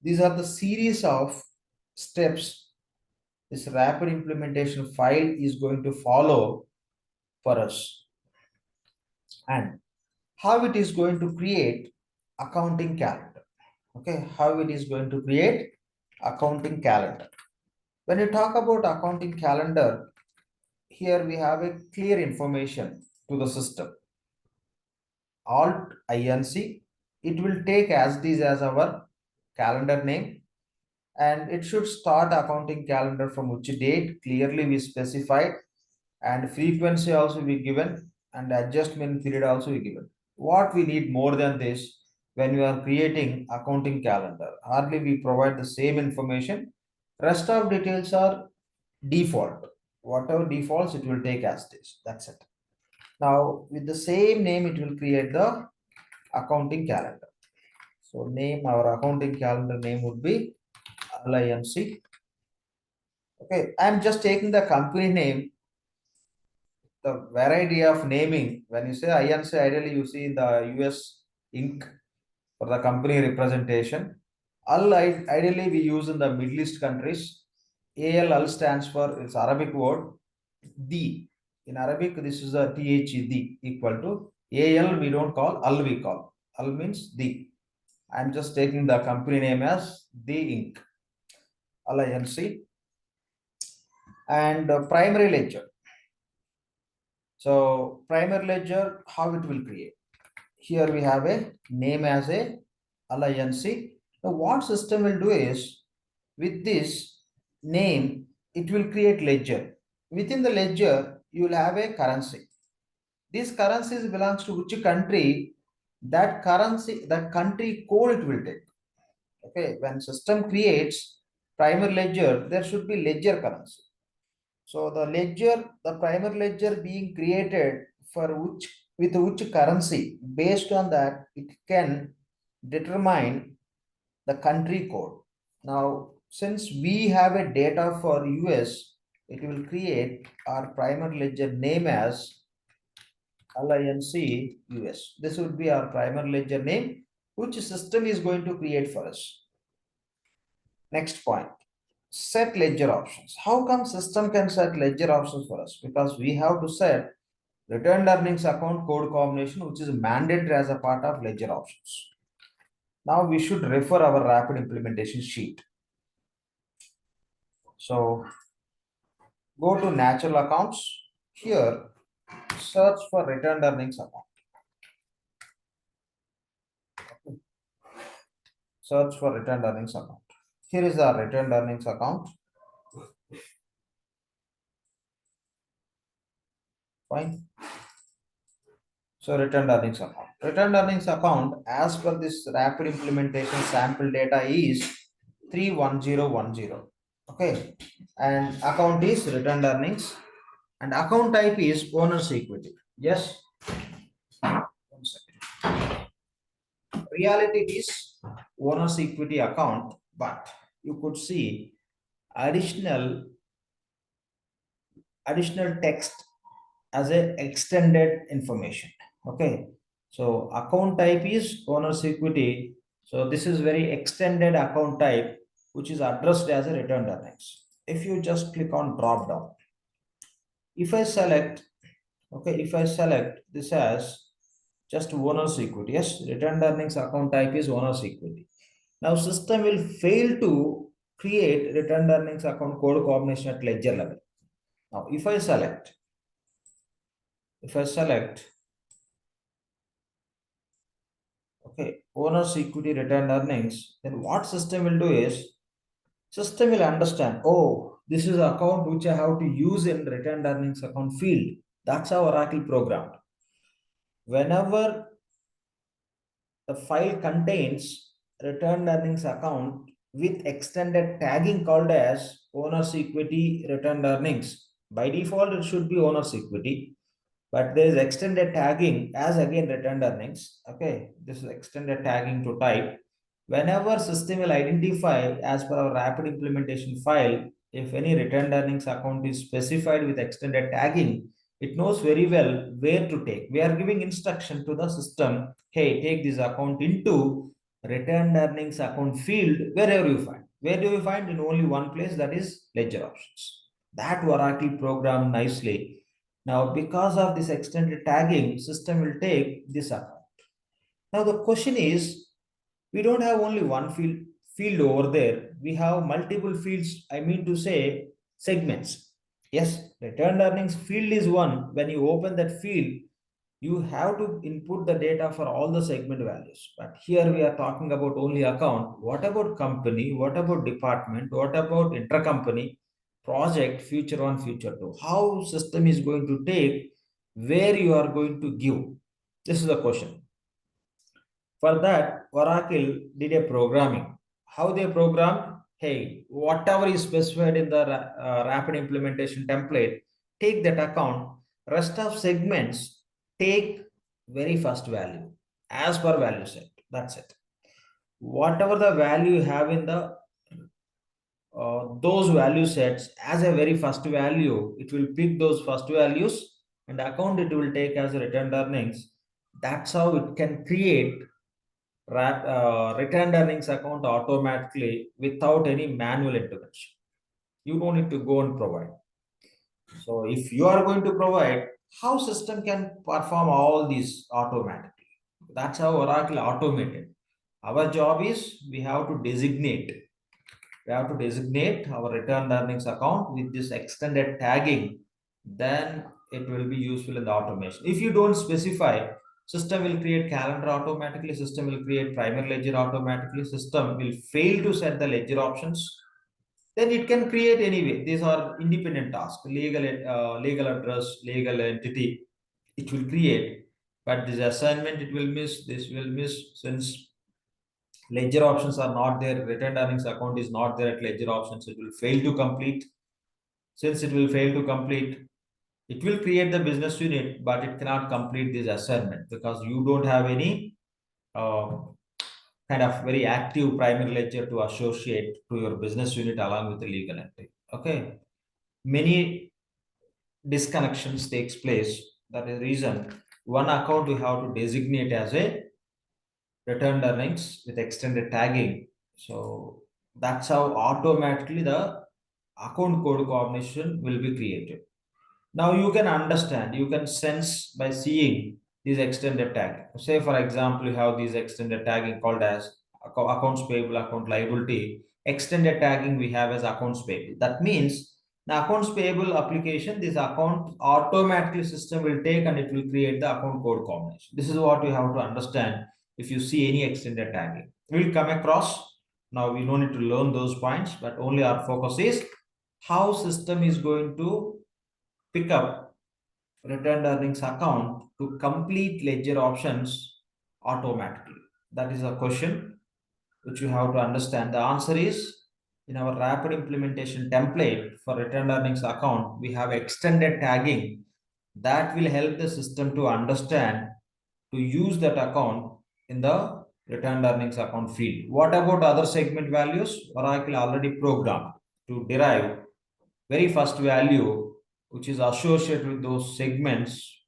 These are the series of steps this rapid implementation file is going to follow for us, and how it is going to create accounting calendar. Okay, how it is going to create accounting calendar. When you talk about accounting calendar, here we have a clear information to the system. Alt INC, it will take as this as our calendar name, and it should start accounting calendar from which date clearly we specified, and frequency also we given, and adjustment period also we given. What we need more than this, when we are creating accounting calendar, hardly we provide the same information. Rest of details are default. Whatever defaults, it will take as this. That's it. Now with the same name, it will create the accounting calendar. So name, our accounting calendar name would be LINC. Okay, I'm just taking the company name. The variety of naming, when you say INC, ideally you see the US Inc. for the company representation. Ideally we use in the Middle East countries. Al stands for, it's Arabic word, the. In Arabic, this is a TH, the, equal to Al, we don't call, Al we call. Al means the. I'm just taking the company name as the Inc. LINC. And primary ledger. So primary ledger, how it will create. Here we have a name as a LINC. Now what system will do is, with this name, it will create ledger. Within the ledger, you will have a currency. These currencies belongs to which country, that currency, that country code it will take. Okay, when system creates primary ledger, there should be ledger currency. So the ledger, the primary ledger being created for which, with which currency, based on that it can determine the country code. Now since we have a data for US, it will create our primary ledger name as LINC US. This would be our primary ledger name, which system is going to create for us. Next point, set ledger options. How come system can set ledger options for us? Because we have to set returned earnings account code combination, which is mandatory as a part of ledger options. Now we should refer our rapid implementation sheet. So go to natural accounts. Here, search for returned earnings account. Search for returned earnings account. Here is our returned earnings account. Fine. So returned earnings account. Returned earnings account, as per this rapid implementation sample data, is 31010. Okay. And account is returned earnings. And account type is owner's equity. Yes. 1 second. Reality is owner's equity account, but you could see additional text as a extended information. Okay, so account type is owner's equity, So this is very extended account type, which is addressed as a returned earnings. If you just click on drop down, if I select, okay, if I select this as just owner's equity, yes, returned earnings account type is owner's equity. Now system will fail to create returned earnings account code combination at ledger level. Now if I select, okay, owner's equity returned earnings, then what system will do is, system will understand, oh, this is account which I have to use in returned earnings account field. That's how Oracle programmed. Whenever the file contains returned earnings account with extended tagging called as owner's equity returned earnings. By default, it should be owner's equity, but there is extended tagging as again returned earnings. Okay, this is extended tagging to type. Whenever system will identify as per our rapid implementation file, if any returned earnings account is specified with extended tagging, it knows very well where to take. We are giving instruction to the system, hey, take this account into returned earnings account field wherever you find. Where do you find? In only one place, that is ledger options. That Oracle programmed nicely. Now, because of this extended tagging, system will take this account. Now, the question is, we don't have only one field over there. We have multiple fields. I mean to say segments. Yes, returned earnings field is one. When you open that field, you have to input the data for all the segment values. But here we are talking about only account. What about company? What about department? What about intercompany? Project, future one, future two? How system is going to take where you are going to give? This is the question. For that, Oracle did a programming. How they programmed? Hey, whatever is specified in the rapid implementation template, take that account. Rest of segments, take very first value as per value set. That's it. Whatever the value you have in the those value sets as a very first value, it will pick those first values and account it will take as a returned earnings. That's how it can create returned earnings account automatically without any manual intervention. You don't need to go and provide. So if you are going to provide, how system can perform all these automatically? That's how Oracle automated. Our job is we have to designate. We have to designate our returned earnings account with this extended tagging. Then it will be useful in the automation. If you don't specify, system will create calendar automatically, system will create primary ledger automatically, system will fail to set the ledger options. Then it can create anyway. These are independent tasks, legal address, legal entity, it will create. But this assignment it will miss, this will miss, since ledger options are not there, returned earnings account is not there at ledger options, it will fail to complete. Since it will fail to complete, it will create the business unit, but it cannot complete this assignment because you don't have any uh, kind of very active primary ledger to associate to your business unit along with the legal entity. Okay, many disconnections takes place. That is the reason one account we have to designate as a returned earnings with extended tagging. So that's how automatically the account code combination will be created. Now you can understand, you can sense by seeing these extended tag. Say for example, you have these extended tagging called as accounts payable, account liability. Extended tagging we have as accounts payable. That means the accounts payable application, this account automatically system will take and it will create the account code combination. This is what you have to understand if you see any extended tagging. We'll come across. Now we don't need to learn those points, but only our focus is how system is going to pick up returned earnings account to complete ledger options automatically. That is a question which you have to understand. The answer is, in our rapid implementation template for returned earnings account, we have extended tagging that will help the system to understand to use that account in the returned earnings account field. What about other segment values? Oracle already programmed to derive very first value which is associated with those segments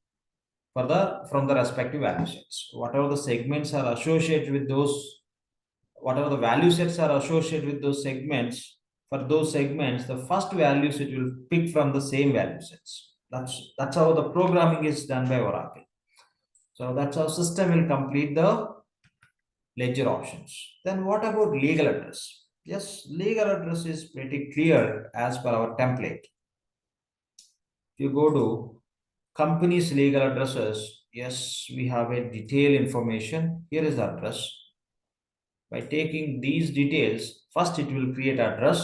for the from the respective value sets. Whatever the segments are associated with those whatever the value sets are associated with those segments, for those segments, the first values it will pick from the same value sets. That's how the programming is done by Oracle. So that's how system will complete the ledger options. Then what about legal address? Yes, legal address is pretty clear as per our template. If you go to company's legal addresses, yes, we have a detailed information. Here is the address. By taking these details, first it will create address,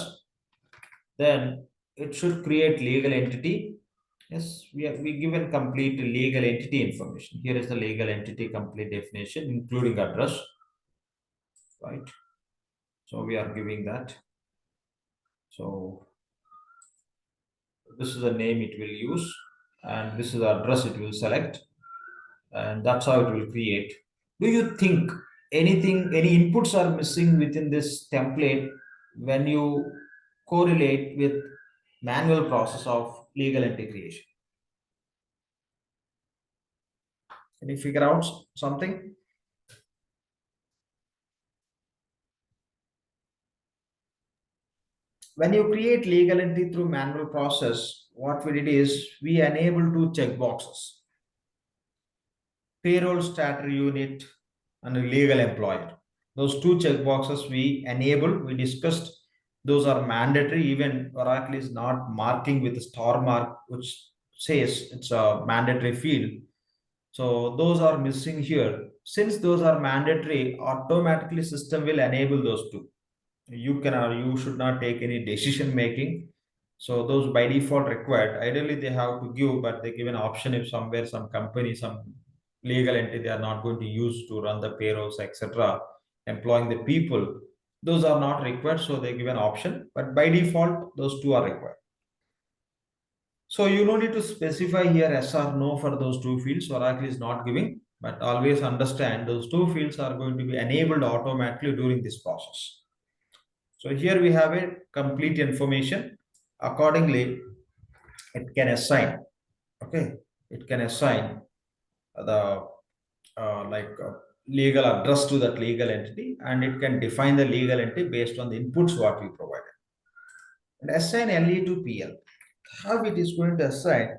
then it should create legal entity. Yes, we given complete legal entity information. Here is the legal entity complete definition, including address, right? So we are giving that. So this is the name it will use, and this is the address it will select, and that's how it will create. Do you think any inputs are missing within this template when you correlate with manual process of legal entity creation? Can you figure out something? When you create legal entity through manual process, what we did is we enable two check boxes: payroll statutory unit and a legal employer. Those two check boxes we enable, we discussed, those are mandatory. Even Oracle is not marking with a star mark, which says it's a mandatory field. So those are missing here. Since those are mandatory, automatically system will enable those two. You can, or you should not take any decision making. So those by default required. Ideally, they have to give, but they give an option if somewhere some company, some legal entity they are not going to use to run the payrolls, etc., employing the people. Those are not required, so they give an option. But by default, those two are required. So you don't need to specify here yes or no for those two fields. Oracle is not giving, but always understand those two fields are going to be enabled automatically during this process. So here we have a complete information. Accordingly, it can assign. Okay, it can assign the legal address to that legal entity, and it can define the legal entity based on the inputs what we provided. And assign LE to PL. How it is going to assign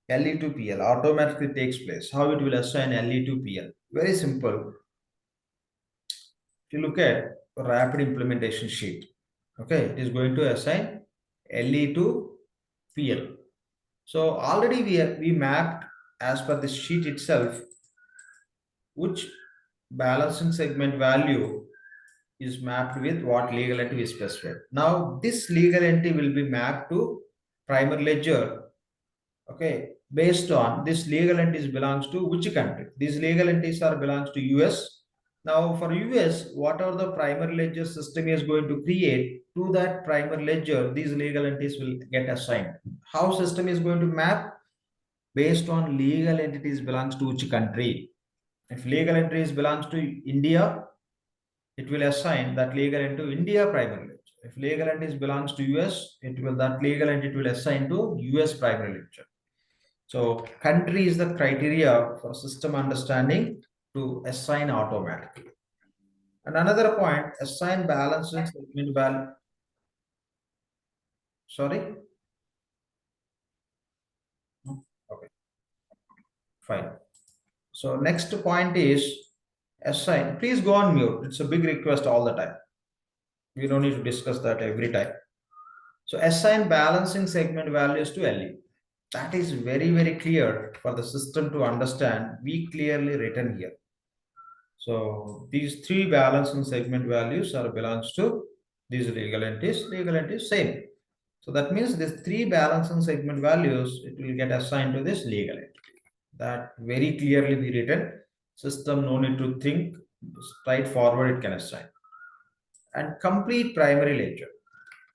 LE to PL automatically takes place. How it will assign LE to PL? Very simple. If you look at rapid implementation sheet, okay, it is going to assign LE to PL. So already we mapped as per the sheet itself which balancing segment value is mapped with what legal entity is specified. Now this legal entity will be mapped to primary ledger. Okay, based on this legal entities belongs to which country? These legal entities are belongs to US. Now for US, whatever the primary ledger system is going to create, to that primary ledger, these legal entities will get assigned. How system is going to map? Based on legal entities belongs to which country. If legal entities belongs to India, it will assign that legal entity to India primary ledger. If legal entities belongs to US, it will that legal entity will assign to US primary ledger. So country is the criteria for system understanding to assign automatically. And another point, assign balance and segment value. Sorry. Okay, fine. So next point is assign. Please go on mute. It's a big request all the time. We don't need to discuss that every time. So assign balancing segment values to LE. That is very, very clear for the system to understand. We clearly written here. So these three balancing segment values are belongs to these legal entities same. So that means these three balancing segment values, it will get assigned to this legal entity. That very clearly be written. System no need to think, straightforward it can assign. And complete primary ledger.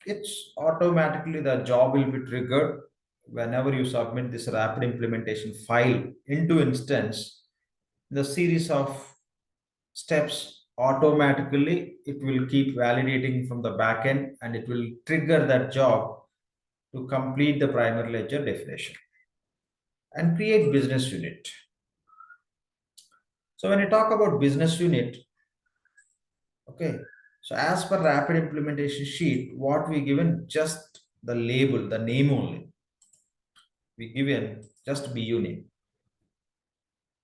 It's automatically the job will be triggered whenever you submit this rapid implementation file into instance. The series of steps automatically it will keep validating from the backend and it will trigger that job to complete the primary ledger definition and create business unit. So when you talk about business unit, okay, So as per rapid implementation sheet, what we given just the label, the name only. We given just BU name,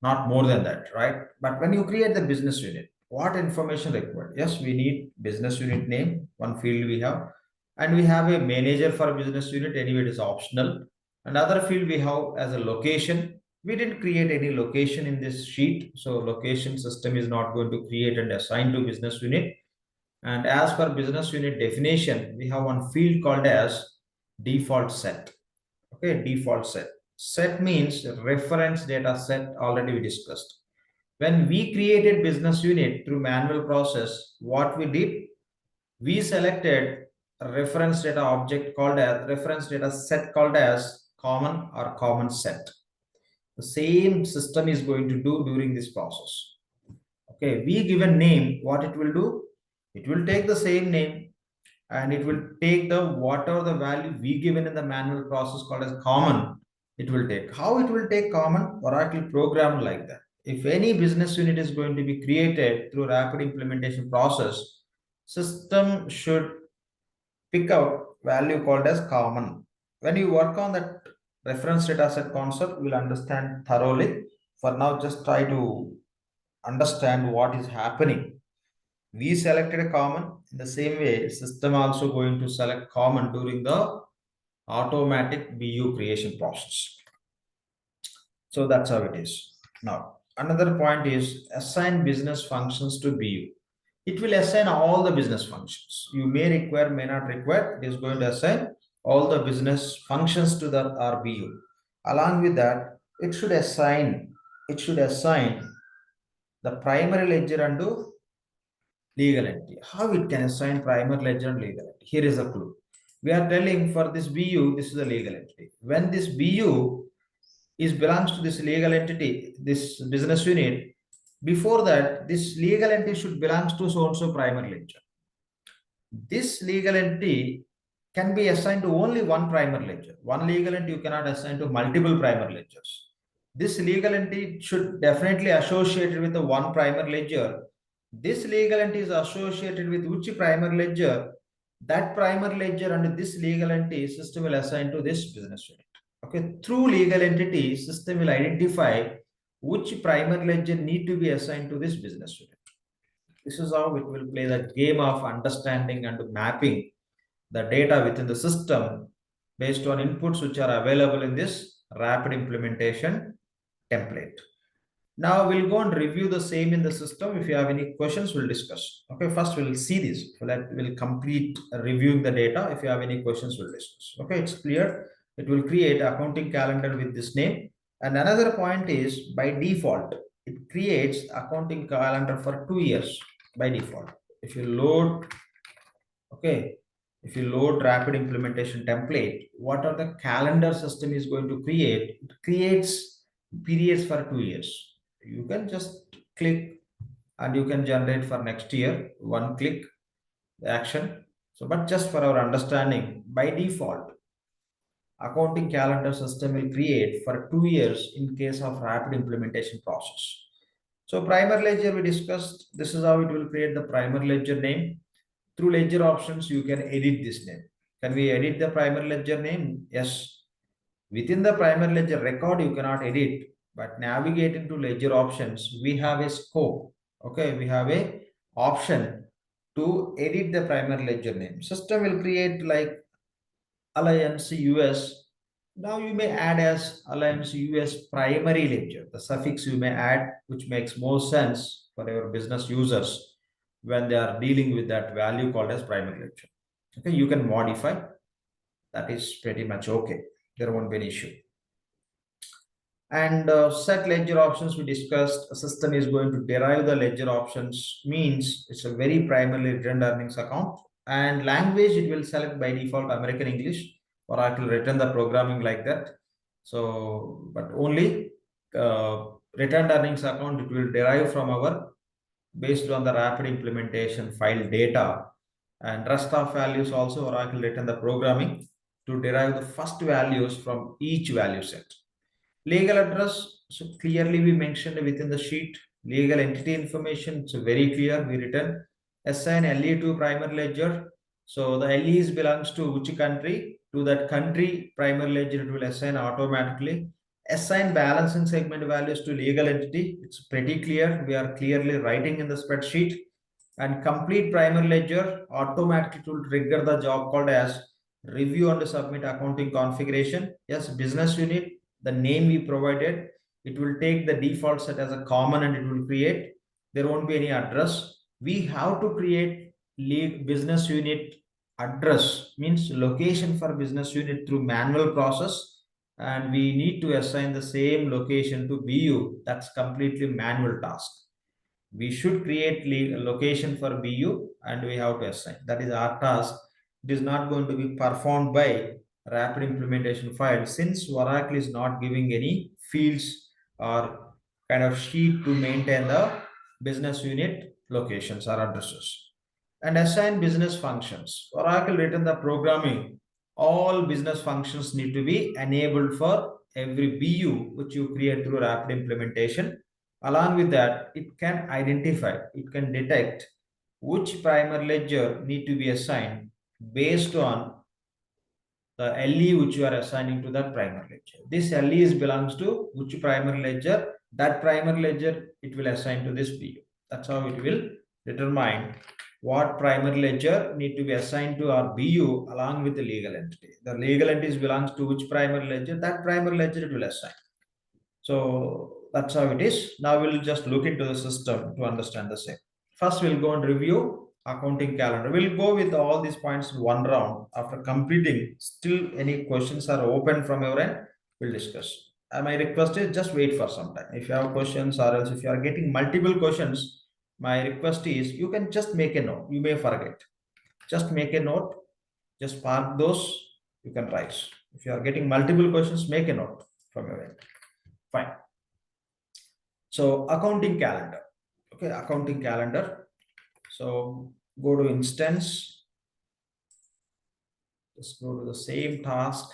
not more than that, right? But when you create the business unit, what information required? Yes, we need business unit name, one field we have, and we have a manager for business unit. Anyway, it is optional. Another field we have as a location. We didn't create any location in this sheet, so location system is not going to create and assign to business unit. And as per business unit definition, we have one field called as default set. Okay, default set. Set means reference data set, already we discussed. When we created business unit through manual process, what we did, we selected a reference data object called as reference data set called as common or common set. The same system is going to do during this process. Okay, we give a name, what it will do? It will take the same name and it will take the whatever the value we given in the manual process called as common, it will take. How it will take common? Oracle program like that. If any business unit is going to be created through rapid implementation process, system should pick out value called as common. When you work on that reference data set concept, we'll understand thoroughly. For now, just try to understand what is happening. We selected a common. In the same way, system also going to select common during the automatic BU creation process. So that's how it is. Now, another point is assign business functions to BU. It will assign all the business functions. You may require, may not require. It is going to assign all the business functions to the RBU. Along with that, it should assign the primary ledger and legal entity. How it can assign primary ledger and legal entity? Here is a clue. We are telling for this BU, this is a legal entity. When this BU is belongs to this legal entity, this business unit, before that, this legal entity should belongs to so-and-so primary ledger. This legal entity can be assigned to only one primary ledger. One legal entity you cannot assign to multiple primary ledgers. This legal entity should definitely associated with the one primary ledger. This legal entity is associated with which primary ledger? That primary ledger and this legal entity system will assign to this business unit. Okay, through legal entity, system will identify which primary ledger need to be assigned to this business unit. This is how it will play the game of understanding and mapping the data within the system based on inputs which are available in this rapid implementation template. Now we'll go and review the same in the system. If you have any questions, we'll discuss. Okay, first we'll see this. We'll complete reviewing the data. If you have any questions, we'll discuss. Okay, it's clear. It will create accounting calendar with this name. And another point is by default, it creates accounting calendar for 2 years by default. If you load, okay, if you load rapid implementation template, what are the calendar system is going to create? It creates periods for 2 years. You can just click and you can generate for next year, one click action. So, but just for our understanding, by default, accounting calendar system will create for 2 years in case of rapid implementation process. So primary ledger we discussed, this is how it will create the primary ledger name. Through ledger options, you can edit this name. Can we edit the primary ledger name? Yes. Within the primary ledger record, you cannot edit, but navigating to ledger options, we have a scope. Okay, we have a option to edit the primary ledger name. System will create like Alliance US. Now you may add as Alliance US primary ledger. The suffix you may add, which makes more sense for your business users when they are dealing with that value called as primary ledger. Okay, you can modify. That is pretty much okay. There won't be an issue. And set ledger options we discussed. A system is going to derive the ledger options, means it's a very primarily retained earnings account. And language, it will select by default American English, or I will return the programming like that. So, but only returned earnings account, it will derive from our based on the rapid implementation file data, and rest of values also Oracle return the programming to derive the first values from each value set. Legal address, so clearly we mentioned within the sheet, legal entity information, so very clear we return. assign LE to primary ledger. So the LEs belongs to which country? To that country primary ledger, it will assign automatically. Assign balancing segment values to legal entity. It's pretty clear. We are clearly writing in the spreadsheet. And complete primary ledger automatically to trigger the job called as review and submit accounting configuration. Yes, business unit, the name we provided, it will take the default set as a common and it will create. There won't be any address. We have to create business unit address, means location for business unit through manual process, and we need to assign the same location to BU. That's completely manual task. We should create a location for BU and we have to assign. That is our task. It is not going to be performed by rapid implementation file, since Oracle is not giving any fields or kind of sheet to maintain the business unit locations or addresses. And assign business functions. Oracle written the programming. All business functions need to be enabled for every BU which you create through rapid implementation. Along with that, it can identify, it can detect which primary ledger need to be assigned based on the LE which you are assigning to that primary ledger. This LE belongs to which primary ledger, that primary ledger it will assign to this BU. That's how it will determine what primary ledger need to be assigned to our BU along with the legal entity. The legal entities belongs to which primary ledger, that primary ledger it will assign. So that's how it is. Now we'll just look into the system to understand the same. First, we'll go and review accounting calendar. We'll go with all these points in one round. After completing, still any questions are open from your end, we'll discuss. My request is just wait for some time. If you have questions or else if you are getting multiple questions, my request is you can just make a note. You may forget. Just make a note. Just park those. You can write. If you are getting multiple questions, make a note from your end. Fine. So accounting calendar. Okay, accounting calendar. So go to instance. Just go to the same task.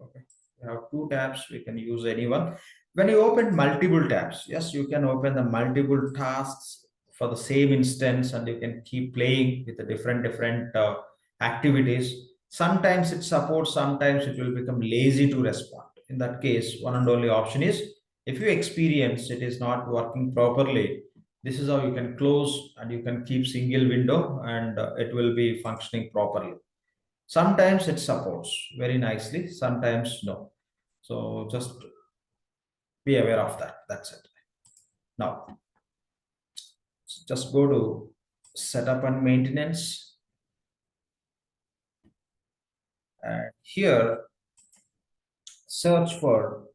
Okay, we have two tabs. We can use any one. When you open multiple tabs, yes, you can open the multiple tasks for the same instance, and you can keep playing with the different activities. Sometimes it supports, sometimes it will become lazy to respond. In that case, one and only option is, if you experience it is not working properly, this is how you can close and you can keep single window and it will be functioning properly. Sometimes it supports very nicely, sometimes no. So just be aware of that. That's it. Now, just go to setup and maintenance. And here, search for,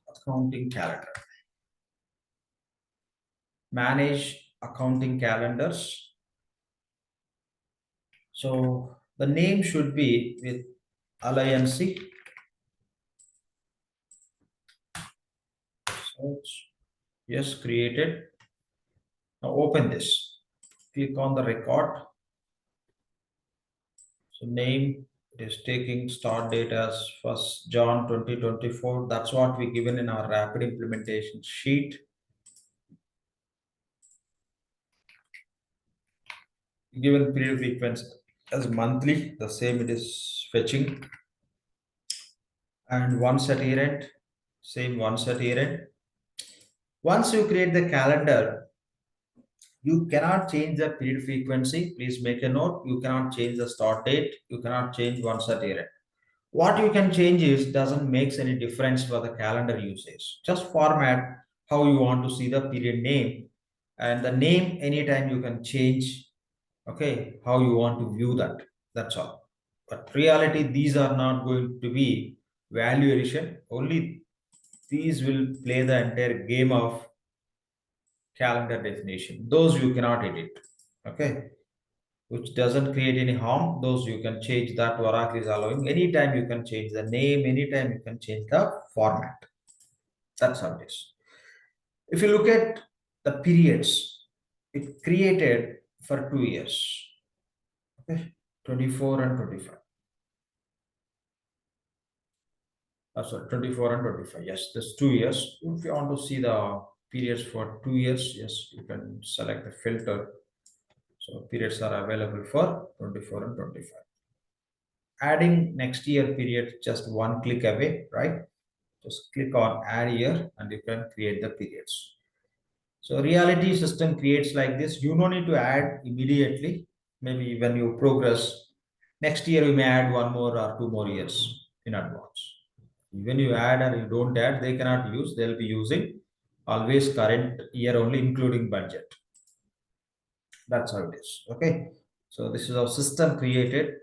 accounting calendar. Manage accounting calendars. So the name should be with Alliance. Search. Yes, created. Now open this. Click on the record. So name, it is taking start date as 1st John 2024. That's what we given in our rapid implementation sheet. Given period frequency as monthly, the same it is fetching. And once at year end, same once at year end. Once you create the calendar, you cannot change the period frequency. Please make a note. You cannot change the start date. You cannot change once at year end. What you can change is doesn't make any difference for the calendar usage. Just format how you want to see the period name, and the name anytime you can change. Okay, how you want to view that. That's all. But reality, these are not going to be value addition. Only these will play the entire game of calendar definition. Those you cannot edit. Okay, which doesn't create any harm. Those you can change. That Oracle is allowing. Anytime you can change the name, anytime you can change the format. That's how it is. If you look at the periods, it created for 2 years. Okay, 24 and 25. Sorry, 24 and 25. Yes, that's 2 years. If you want to see the periods for 2 years. Yes, you can select the filter. So periods are available for 24 and 25. Adding next year period just one click away, right? Just click on add year and you can create the periods. So reality system creates like this. You don't need to add immediately. Maybe when you progress, next year you may add 1 more or 2 more years in advance. Even you add or you don't add, they cannot use. They'll be using always current year only, including budget. That's how it is. Okay. So this is our system created.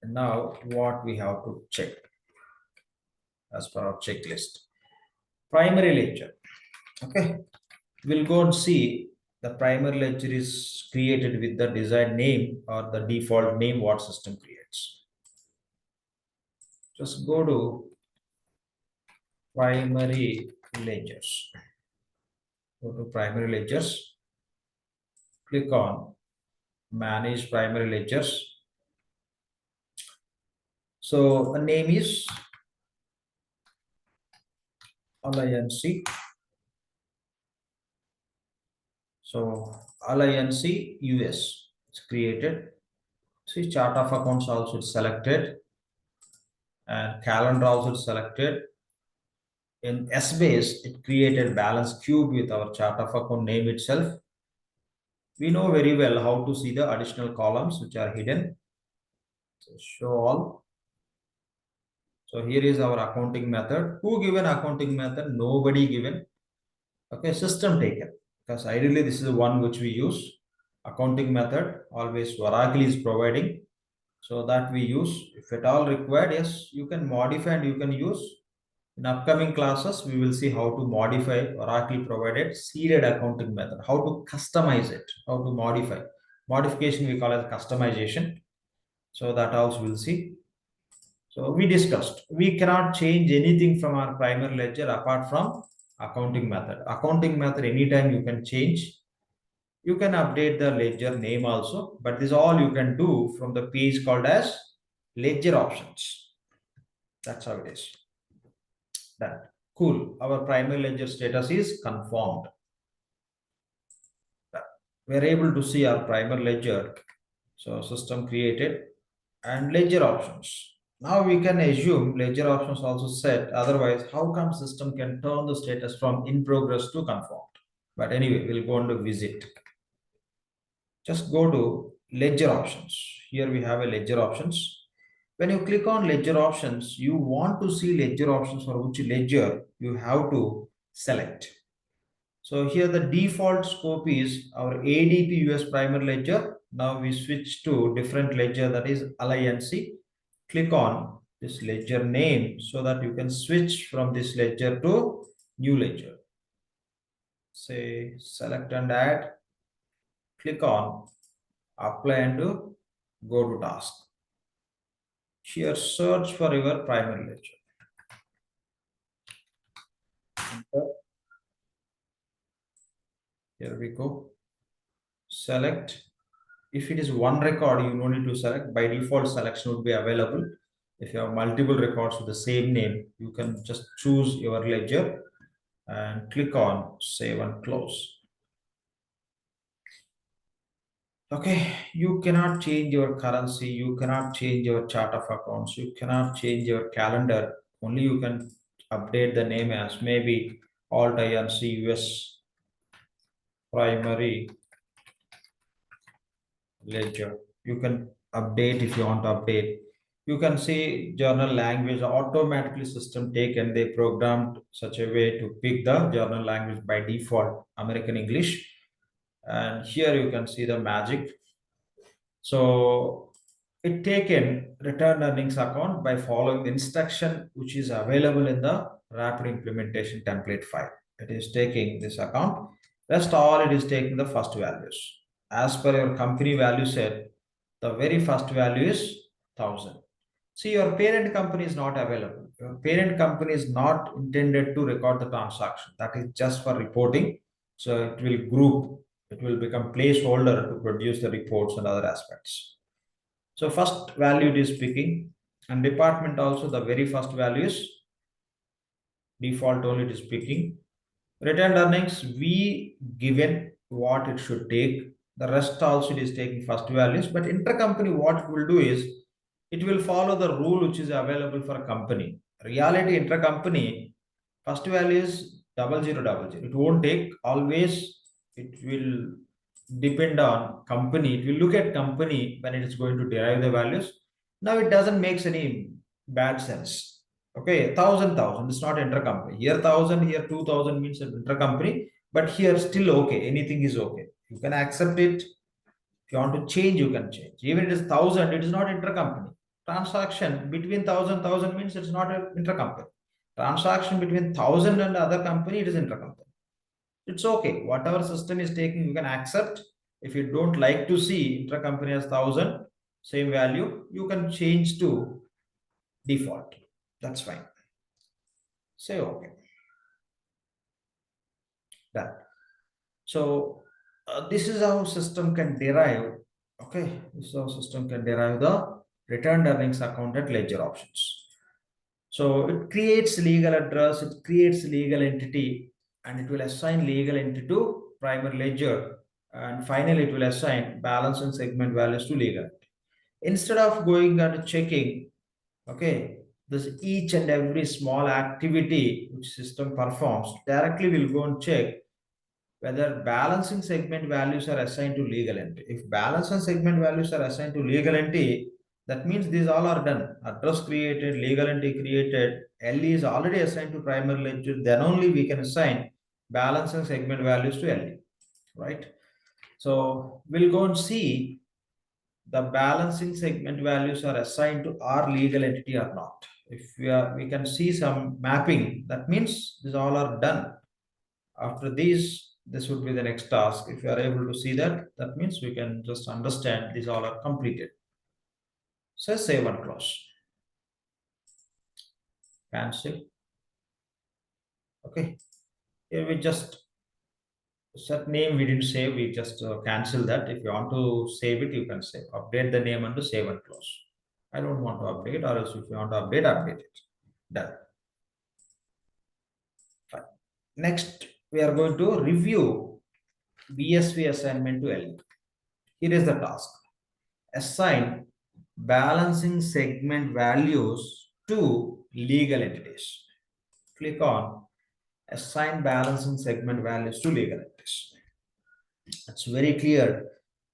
And now what we have to check as per our checklist. Primary ledger. Okay. We'll go and see the primary ledger is created with the desired name or the default name what system creates. Just go to primary ledgers. Go to primary ledgers. Click on manage primary ledgers. So the name is Alliance. So Alliance US is created. See, chart of accounts also selected and calendar also selected. In SBase, it created balance cube with our chart of account name itself. We know very well how to see the additional columns which are hidden. So show all. So here is our accounting method. Who given accounting method? Nobody given. Okay, system taken. Because ideally this is the one which we use. Accounting method, always Oracle is providing. So that we use. If at all required, yes, you can modify and you can use. In upcoming classes, we will see how to modify Oracle provided seeded accounting method, how to customize it, how to modify. Modification we call it customization. So that also we'll see. So we discussed, we cannot change anything from our primary ledger apart from accounting method. Accounting method, anytime you can change. You can update the ledger name also, but this all you can do from the page called as ledger options. That's how it is. Done. Cool. Our primary ledger status is confirmed. We are able to see our primary ledger. So system created and ledger options. Now we can assume ledger options also set. Otherwise, how come system can turn the status from in progress to confirmed? But anyway, we'll go on to visit. Just go to ledger options. Here we have a ledger options. When you click on ledger options, you want to see ledger options for which ledger you have to select. So here the default scope is our ADP US primary ledger. Now we switch to different ledger, that is Alliance. Click on this ledger name so that you can switch from this ledger to new ledger. Say select and add. Click on apply and go to task. Here search for your primary ledger. Enter. Here we go. Select. If it is one record, you don't need to select. By default, selection would be available. If you have multiple records with the same name, you can just choose your ledger and click on save and close. Okay, you cannot change your currency, you cannot change your chart of accounts, you cannot change your calendar. Only you can update the name as maybe Alt INC US primary ledger. You can update if you want to update. You can see journal language automatically system taken. They programmed such a way to pick the journal language by default American English. And here you can see the magic. So it taken return earnings account by following the instruction which is available in the rapid implementation template file. It is taking this account. Rest all it is taking the first values. As per your company value set, the very first value is 1000. See, your parent company is not available. Your parent company is not intended to record the transaction. That is just for reporting. So it will group, it will become placeholder to produce the reports and other aspects. So first value it is picking, and department also the very first value is default only it is picking. Retained earnings, we given what it should take. The rest also it is taking first values, but intercompany what it will do is it will follow the rule which is available for a company. Reality intercompany first value is 0000. It won't take always. It will depend on company. It will look at company when it is going to derive the values. Now it doesn't make any bad sense. Okay, thousand. It's not intercompany. Here 1000, here 2000 means an intercompany, but here still okay. Anything is okay. You can accept it. If you want to change, you can change. Even it is 1000, it is not intercompany. Transaction between thousand means it's not an intercompany. Transaction between 1000 and other company, it is intercompany. It's okay. Whatever system is taking, you can accept. If you don't like to see intercompany as 1000, same value, you can change to default. That's fine. Say okay. Done. So this is how system can derive. Okay, this is how system can derive the returned earnings account at ledger options. So it creates legal address, it creates legal entity, and it will assign legal entity to primary ledger, and finally it will assign balance and segment values to legal entity. Instead of going and checking, okay, this each and every small activity which system performs, directly we'll go and check whether balancing segment values are assigned to legal entity. If balance and segment values are assigned to legal entity, that means these all are done. Address created, legal entity created, LE is already assigned to primary ledger. Then only we can assign balance and segment values to LE, right? So we'll go and see the balancing segment values are assigned to our legal entity or not. If we can see some mapping, that means these all are done. After these, this would be the next task. If you are able to see that, that means we can just understand these all are completed. So save and close. Cancel. Okay. Here we just set name we didn't save. We just cancel that. If you want to save it, you can save. Update the name and to save and close. I don't want to update, or else if you want to update it. Done. Fine. Next, we are going to review BSV assignment to LE. Here is the task. Assign balancing segment values to legal entities. Click on assign balancing segment values to legal entities. It's very clear.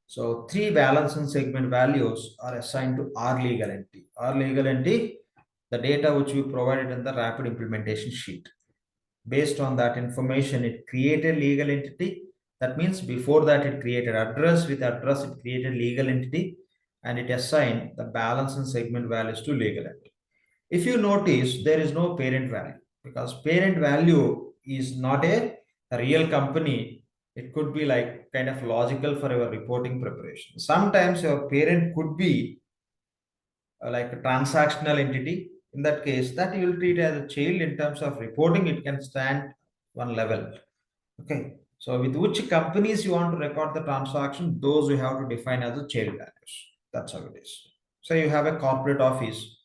So 3 balancing segment values are assigned to our legal entity. Our legal entity, the data which we provided in the rapid implementation sheet. Based on that information, it created legal entity. That means before that it created address. With address, it created legal entity, and it assigned the balance and segment values to legal entity. If you notice, there is no parent value, because parent value is not a real company. It could be like kind of logical for your reporting preparation. Sometimes your parent could be like a transactional entity. In that case, that you will treat as a child. In terms of reporting, it can stand one level. Okay. So with which companies you want to record the transaction, those you have to define as a child values. That's how it is. So you have a corporate office.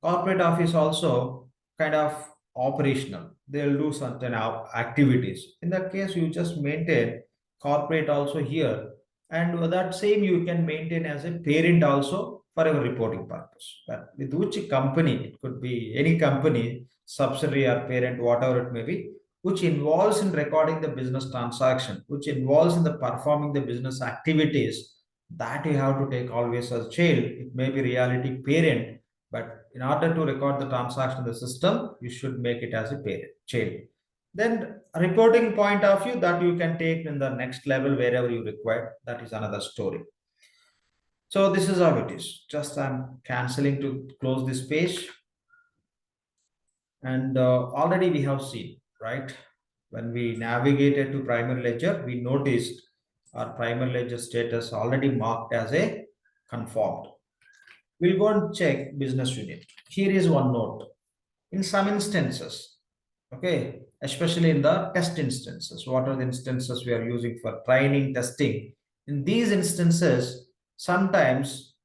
Corporate office also kind of operational. They'll do certain activities. In that case, you just maintain corporate also here, and that same you can maintain as a parent also for your reporting purpose. But with which company, it could be any company, subsidiary or parent, whatever it may be, which involves in recording the business transaction, which involves in the performing the business activities, that you have to take always as child. It may be reality parent, but in order to record the transaction in the system, you should make it as a parent child. Then reporting point of view, that you can take in the next level wherever you require. That is another story. So this is how it is. Just I'm canceling to close this page. And already we have seen, right? When we navigated to primary ledger, we noticed our primary ledger status already marked as a conformed. We'll go and check business unit. Here is one note. In some instances, okay, especially in the test instances, what are the instances we are using for training, testing? In these instances, sometimes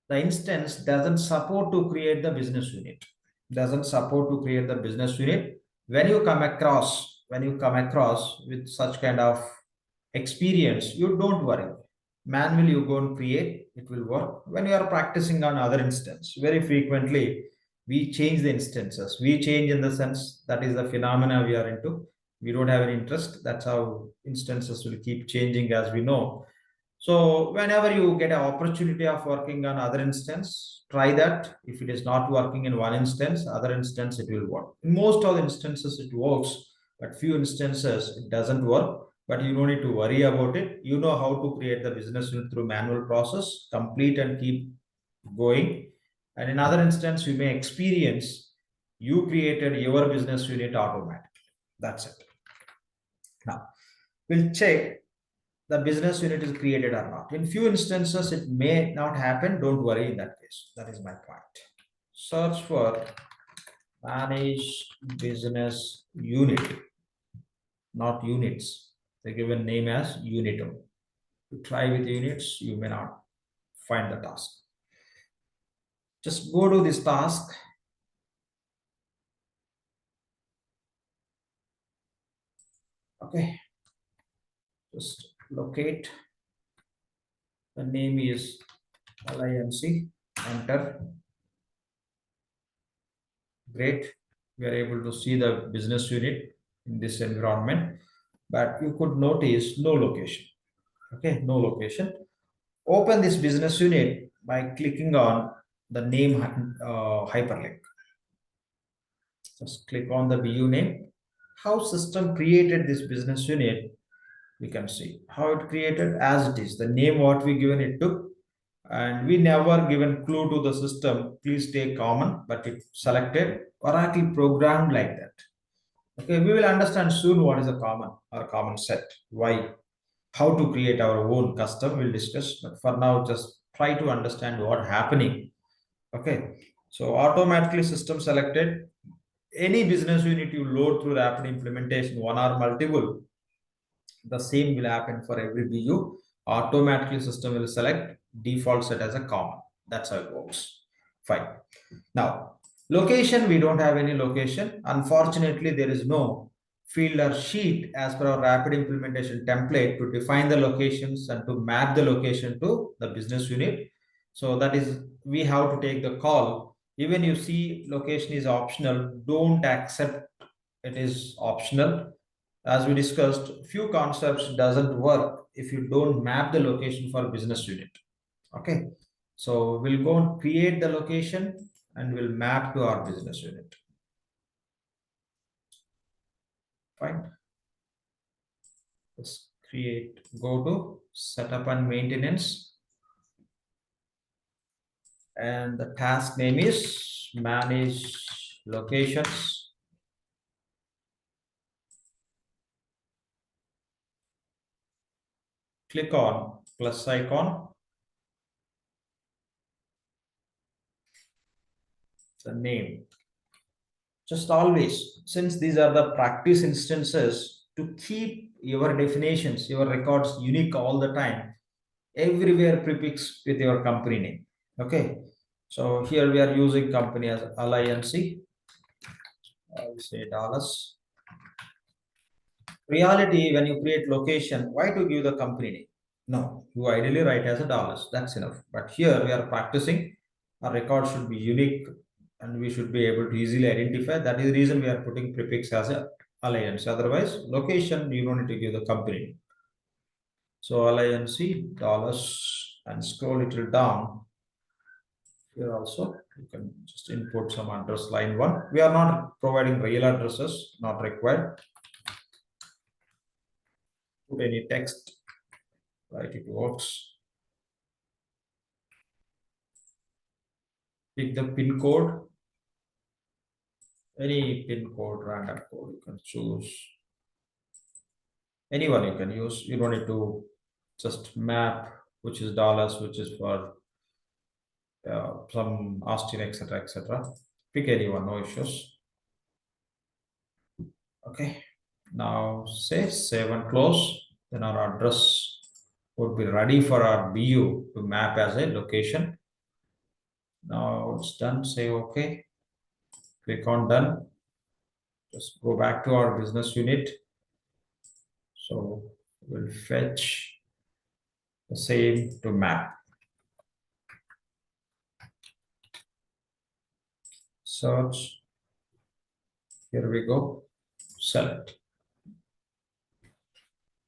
the instance doesn't support to create the business unit. Doesn't support to create the business unit. When you come across when you come across with such kind of experience, you don't worry. Manually, you go and create, it will work. When you are practicing on other instance, very frequently we change the instances. We change in the sense that is the phenomena we are into. We don't have any interest. That's how instances will keep changing, as we know. So whenever you get an opportunity of working on other instance, try that. If it is not working in one instance, other instance it will work. In most of the instances it works, but few instances it doesn't work. But you don't need to worry about it. You know how to create the business unit through manual process, complete and keep going. And in other instance, you may experience you created your business unit automatically. That's it. Now we'll check the business unit is created or not. In few instances, it may not happen. Don't worry in that case. That is my point. Search for manage business unit, not units. They give a name as Unitum. To try with units, you may not find the task. Just go to this task. Okay. Just locate. The name is LINC. Enter. Great. We are able to see the business unit in this environment, but you could notice no location. Okay, no location. Open this business unit by clicking on the name hyperlink. Just click on the BU name. How system created this business unit, we can see how it created as it is. The name what we given it to, and we never given clue to the system. Please take common, but it selected Oracle programmed like that. Okay, we will understand soon what is a common or common set. Why? How to create our own custom, we'll discuss. But for now, just try to understand what happening. Okay, so automatically system selected. Any business unit you load through rapid implementation, one or multiple, the same will happen for every BU. Automatically system will select default set as a common. That's how it works. Fine. Now, location, we don't have any location. Unfortunately, there is no field or sheet as per our rapid implementation template to define the locations and to map the location to the business unit. So that is, we have to take the call. Even you see location is optional, don't accept it is optional. As we discussed, few concepts doesn't work if you don't map the location for business unit. Okay, so we'll go and create the location and we'll map to our business unit. Fine. Let's create, go to setup and maintenance. And the task name is manage locations. Click on plus icon. The name. Just always, since these are the practice instances, to keep your definitions, your records unique all the time, everywhere prefix with your company name. Okay, so here we are using company as LINC. I'll say Dallas. Reality, when you create location, why to give the company name? No, you ideally write as a Dallas. That's enough. But here we are practicing. Our record should be unique and we should be able to easily identify. That is the reason we are putting prefix as a LINC. Otherwise, location, you don't need to give the company name. So LINC, Dallas, and scroll it down. Here also, you can just input some address line 1. We are not providing real addresses, not required. Put any text, right? It works. Pick the pin code. Any pin code, random code, you can choose. Anyone you can use. You don't need to just map which is Dallas, which is for some Austin, etc., etc. Pick anyone, no issues. Okay, now say save and close. Then our address would be ready for our BU to map as a location. Now it's done. Say OK. Click on done. Just go back to our business unit. So we'll fetch the same to map. Search. Here we go. Select.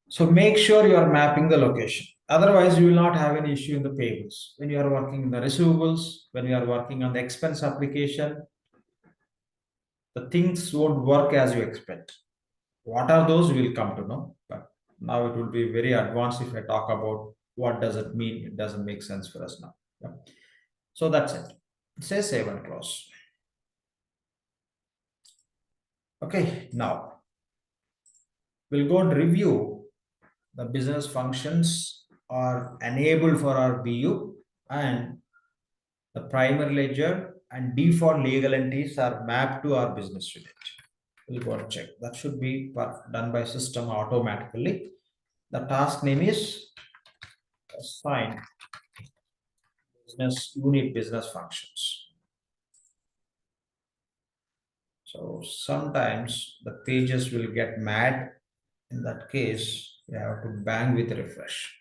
So make sure you are mapping the location. Otherwise, you will not have any issue in the payables. When you are working in the receivables, when you are working on the expense application, the things won't work as you expect. What are those, we will come to know. But now it will be very advanced if I talk about what does it mean. It doesn't make sense for us now. Yeah. So that's it. Say save and close. Okay, now we'll go and review the business functions are enabled for our BU, and the primary ledger and default legal entities are mapped to our business unit. We'll go and check. That should be done by system automatically. The task name is assign business unit business functions. So sometimes the pages will get mad. In that case, you have to bang with refresh.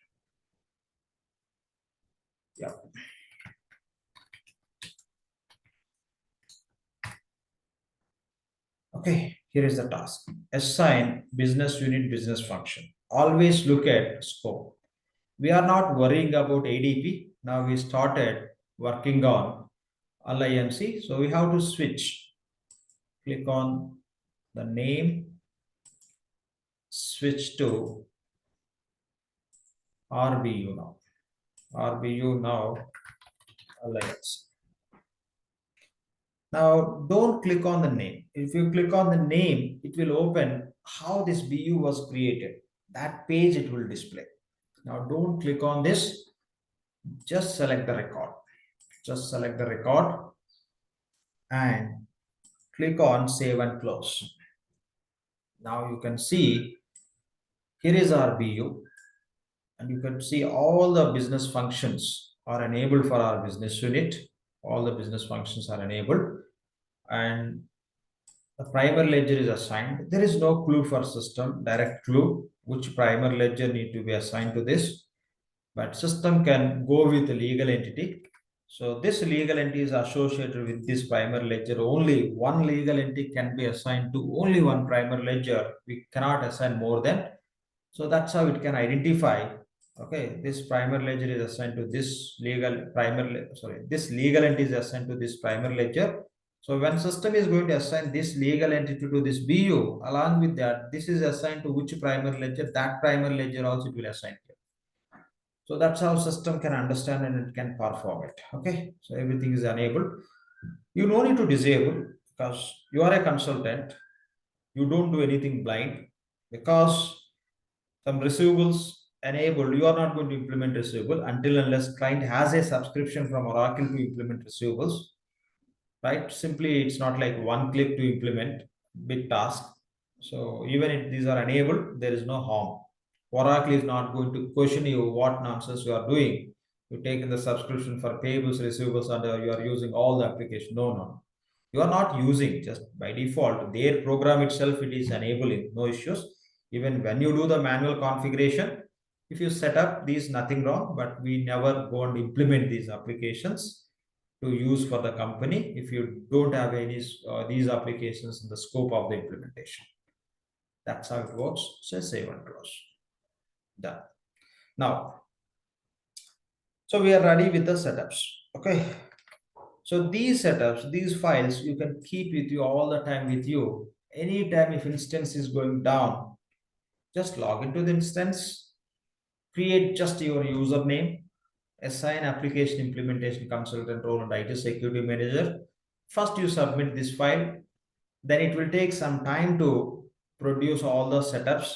Yeah. Okay, here is the task. Assign business unit business function. Always look at scope. We are not worrying about ADP. Now we started working on LIMC. So we have to switch. Click on the name, switch to RBU now. RBU now, LIMC. Now, don't click on the name. If you click on the name, it will open how this BU was created. That page it will display. Now, don't click on this. Just select the record. Just select the record and click on save and close. Now you can see here is our BU, and you can see all the business functions are enabled for our business unit. All the business functions are enabled, and the primary ledger is assigned. There is no clue for system, direct clue, which primary ledger need to be assigned to this, but system can go with the legal entity. So this legal entity is associated with this primary ledger. Only one legal entity can be assigned to only one primary ledger. We cannot assign more than. So that's how it can identify. Okay, this primary ledger is assigned to this this legal entity is assigned to this primary ledger. So when system is going to assign this legal entity to this BU, along with that, this is assigned to which primary ledger, that primary ledger also it will assign here. So that's how system can understand and it can perform it. Okay, so everything is enabled. You no need to disable because you are a consultant. You don't do anything blind because some receivables enabled. You are not going to implement receivable until unless client has a subscription from Oracle to implement receivables. Right? Simply, it's not like one click to implement big task. So even if these are enabled, there is no harm. Oracle is not going to question you what nonsense you are doing. You take the subscription for payables, receivables, and you are using all the application. No. You are not using, just by default. Their program itself, it is enabling, no issues. Even when you do the manual configuration, if you set up these, nothing wrong, but we never go and implement these applications to use for the company if you don't have any these applications in the scope of the implementation. That's how it works. So save and close. Done. Now, so we are ready with the setups. Okay. So these setups, these files, you can keep with you all the time with you. Anytime if instance is going down, just log into the instance, create just your username, assign application implementation consultant role and IT security manager. First you submit this file, then it will take some time to produce all the setups.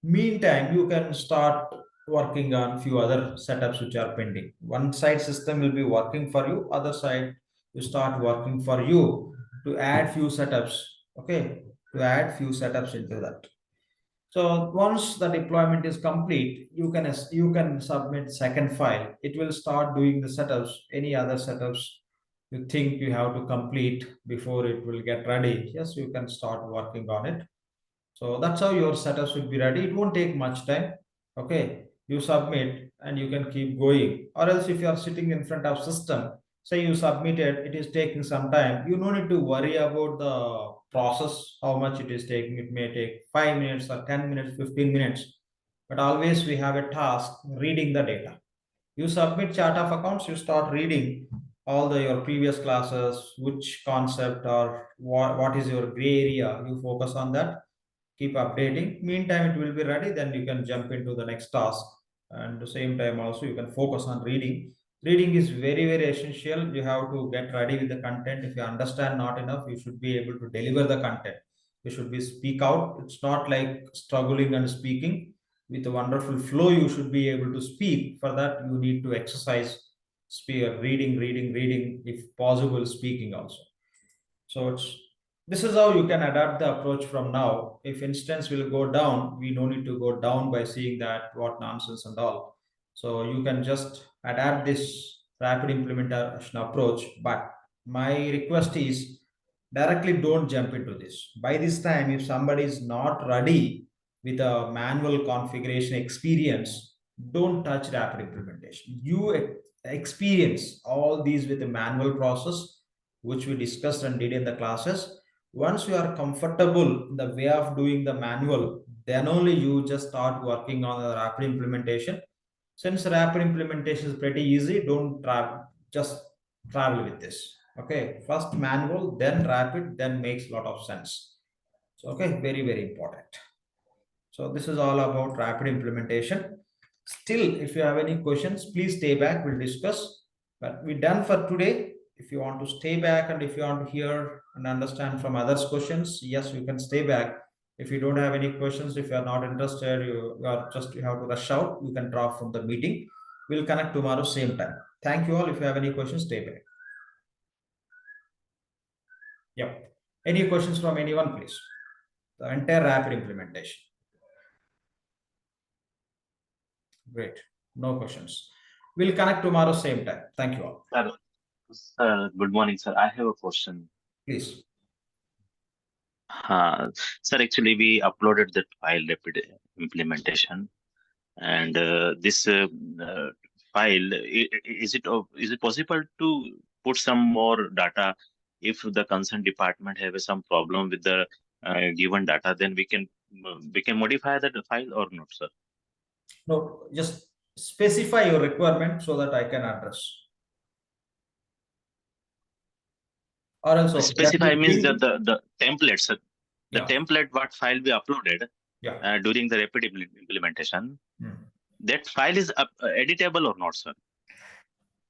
Meantime, you can start working on few other setups which are pending. One side system will be working for you, other side you start working for you to add few setups. Okay, to add few setups into that. So once the deployment is complete, you can submit second file. It will start doing the setups, any other setups you think you have to complete before it will get ready, yes, you can start working on it. So that's how your setup should be ready. It won't take much time. Okay, you submit and you can keep going. Or else if you are sitting in front of system, say you submitted, it is taking some time, you no need to worry about the process, how much it is taking. It may take 5 minutes or 10 minutes, 15 minutes, but always we have a task reading the data. You submit chart of accounts, you start reading all the your previous classes, which concept or what is your gray area, you focus on that, keep updating. Meantime, it will be ready, then you can jump into the next task. And the same time also you can focus on reading. Reading is very, very essential. You have to get ready with the content. If you understand not enough, you should be able to deliver the content. You should be speak out. It's not like struggling and speaking. With a wonderful flow, you should be able to speak. For that, you need to exercise reading, if possible, speaking also. So this is how you can adapt the approach from now. If instance will go down, we don't need to go down by seeing that what nonsense and all. So you can just adapt this rapid implementation approach. But my request is directly don't jump into this. By this time, if somebody is not ready with a manual configuration experience, don't touch rapid implementation. You experience all these with a manual process, which we discussed and did in the classes. Once you are comfortable in the way of doing the manual, then only you just start working on the rapid implementation. Since rapid implementation is pretty easy, don't just travel with this. Okay, first manual, then rapid, then makes a lot of sense. So okay, very, very important. So this is all about rapid implementation. Still, if you have any questions, please stay back, we'll discuss. But we're done for today. If you want to stay back and if you want to hear and understand from others' questions, yes, you can stay back. If you don't have any questions, if you are not interested, you have to rush out, you can drop from the meeting. We'll connect tomorrow same time. Thank you all. If you have any questions, stay back. Yep. Any questions from anyone, please? The entire rapid implementation. Great. No questions. We'll connect tomorrow same time. Thank you all. Sir, good morning, sir. I have a question. Please. Sir, actually, we uploaded that file rapid implementation, and this file is it possible to put some more data? If the concerned department have some problem with the given data, then we can modify that file or not, sir? No, just specify your requirement so that I can address. Or else, Specify means that the template, sir. The Yeah. template what file we uploaded Yeah. during the rapid implementation, Hmm. that file is editable or not, sir?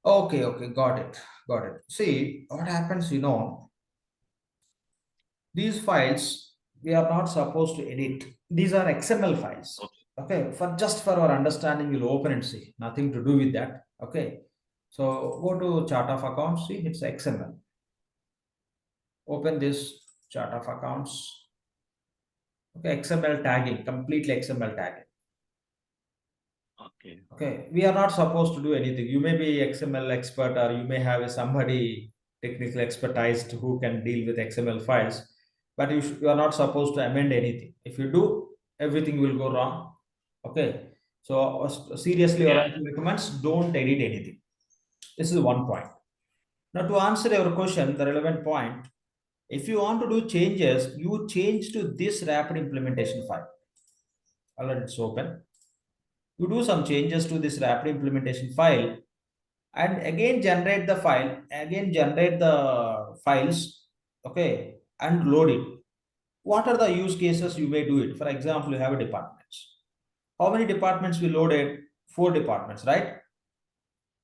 Okay, got it. See, what happens, these files, we are not supposed to edit. These are XML files. Okay, for our understanding, we'll open and see. Nothing to do with that. Okay. So go to chart of accounts, see it's XML. Open this chart of accounts. Okay, XML tagging, completely XML tagging. Okay, we are not supposed to do anything. You may be XML expert, or you may have somebody technical expertise who can deal with XML files, but you are not supposed to amend anything. If you do, everything will go wrong. Okay, so seriously, recommends don't edit anything. This is one point. Now, to answer your question, the relevant point, if you want to do changes, you change to this rapid implementation file. Already it's open. You do some changes to this rapid implementation file and again generate the files, okay, and load it. What are the use cases you may do it? For example, you have a departments. How many departments we loaded? 4 departments, right?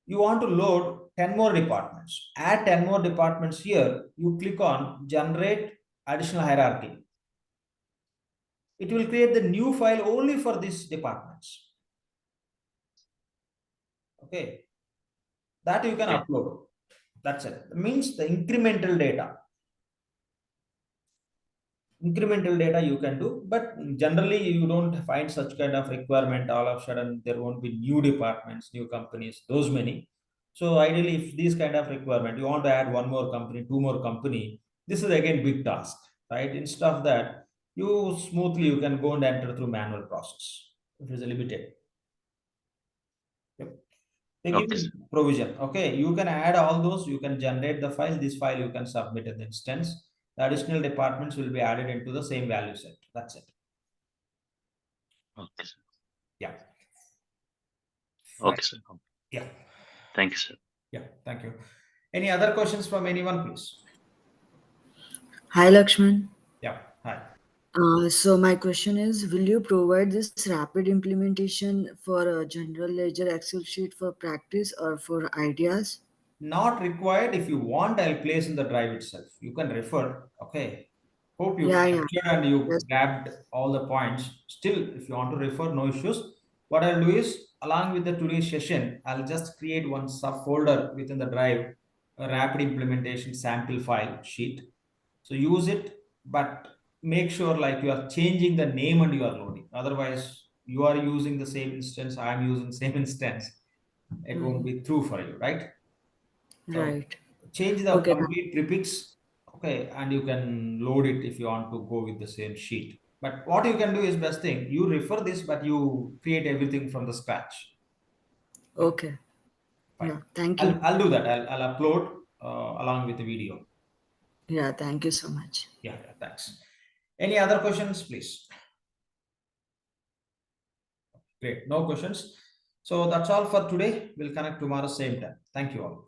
You want to load 10 more departments. Add 10 more departments here. You click on generate additional hierarchy. It will create the new file only for these departments. Okay, that you can upload. That's it. It means the incremental data you can do, but generally you don't find such kind of requirement. All of a sudden there won't be new departments, new companies, those many. So ideally, if these kind of requirement, you want to add one more company, two more company, this is again big task, right? Instead of that, you can go and enter through manual process. It is limited. Yep. They give Okay, you sir. provision. Okay, you can add all those, you can generate the file. This file you can submit in the instance. The additional departments will be added into the same value set. That's it. Okay, sir. Yeah. Okay, sir. Yeah. Thank you, sir. Yeah. Thank you. Any other questions from anyone, please? Hi, Lakshman. Yeah. Hi. So my question is, will you provide this rapid implementation for a general ledger Excel sheet for practice or for ideas? Not required. If you want, I'll place in the drive itself. You can refer. Okay. Hope you Yeah, captured and you yes. grabbed all the points. Still, if you want to refer, no issues. What I'll do is, along with the today's session, I'll just create one subfolder within the drive, a rapid implementation sample file sheet. So use it, but make sure like you are changing the name and you are loading. Otherwise, you are using the same instance, I'm using same instance. It won't be true for you, right? So Right. change the Okay. complete prefix, okay, and you can load it if you want to go with the same sheet. But what you can do is best thing, you refer this, but you create everything from the scratch. Okay. Fine. Yeah. Thank you. I'll do that. I'll upload along with the video. Yeah. Thank you so much. Yeah, thanks. Any other questions, please? Great, no questions. So that's all for today. We'll connect tomorrow same time. Thank you all.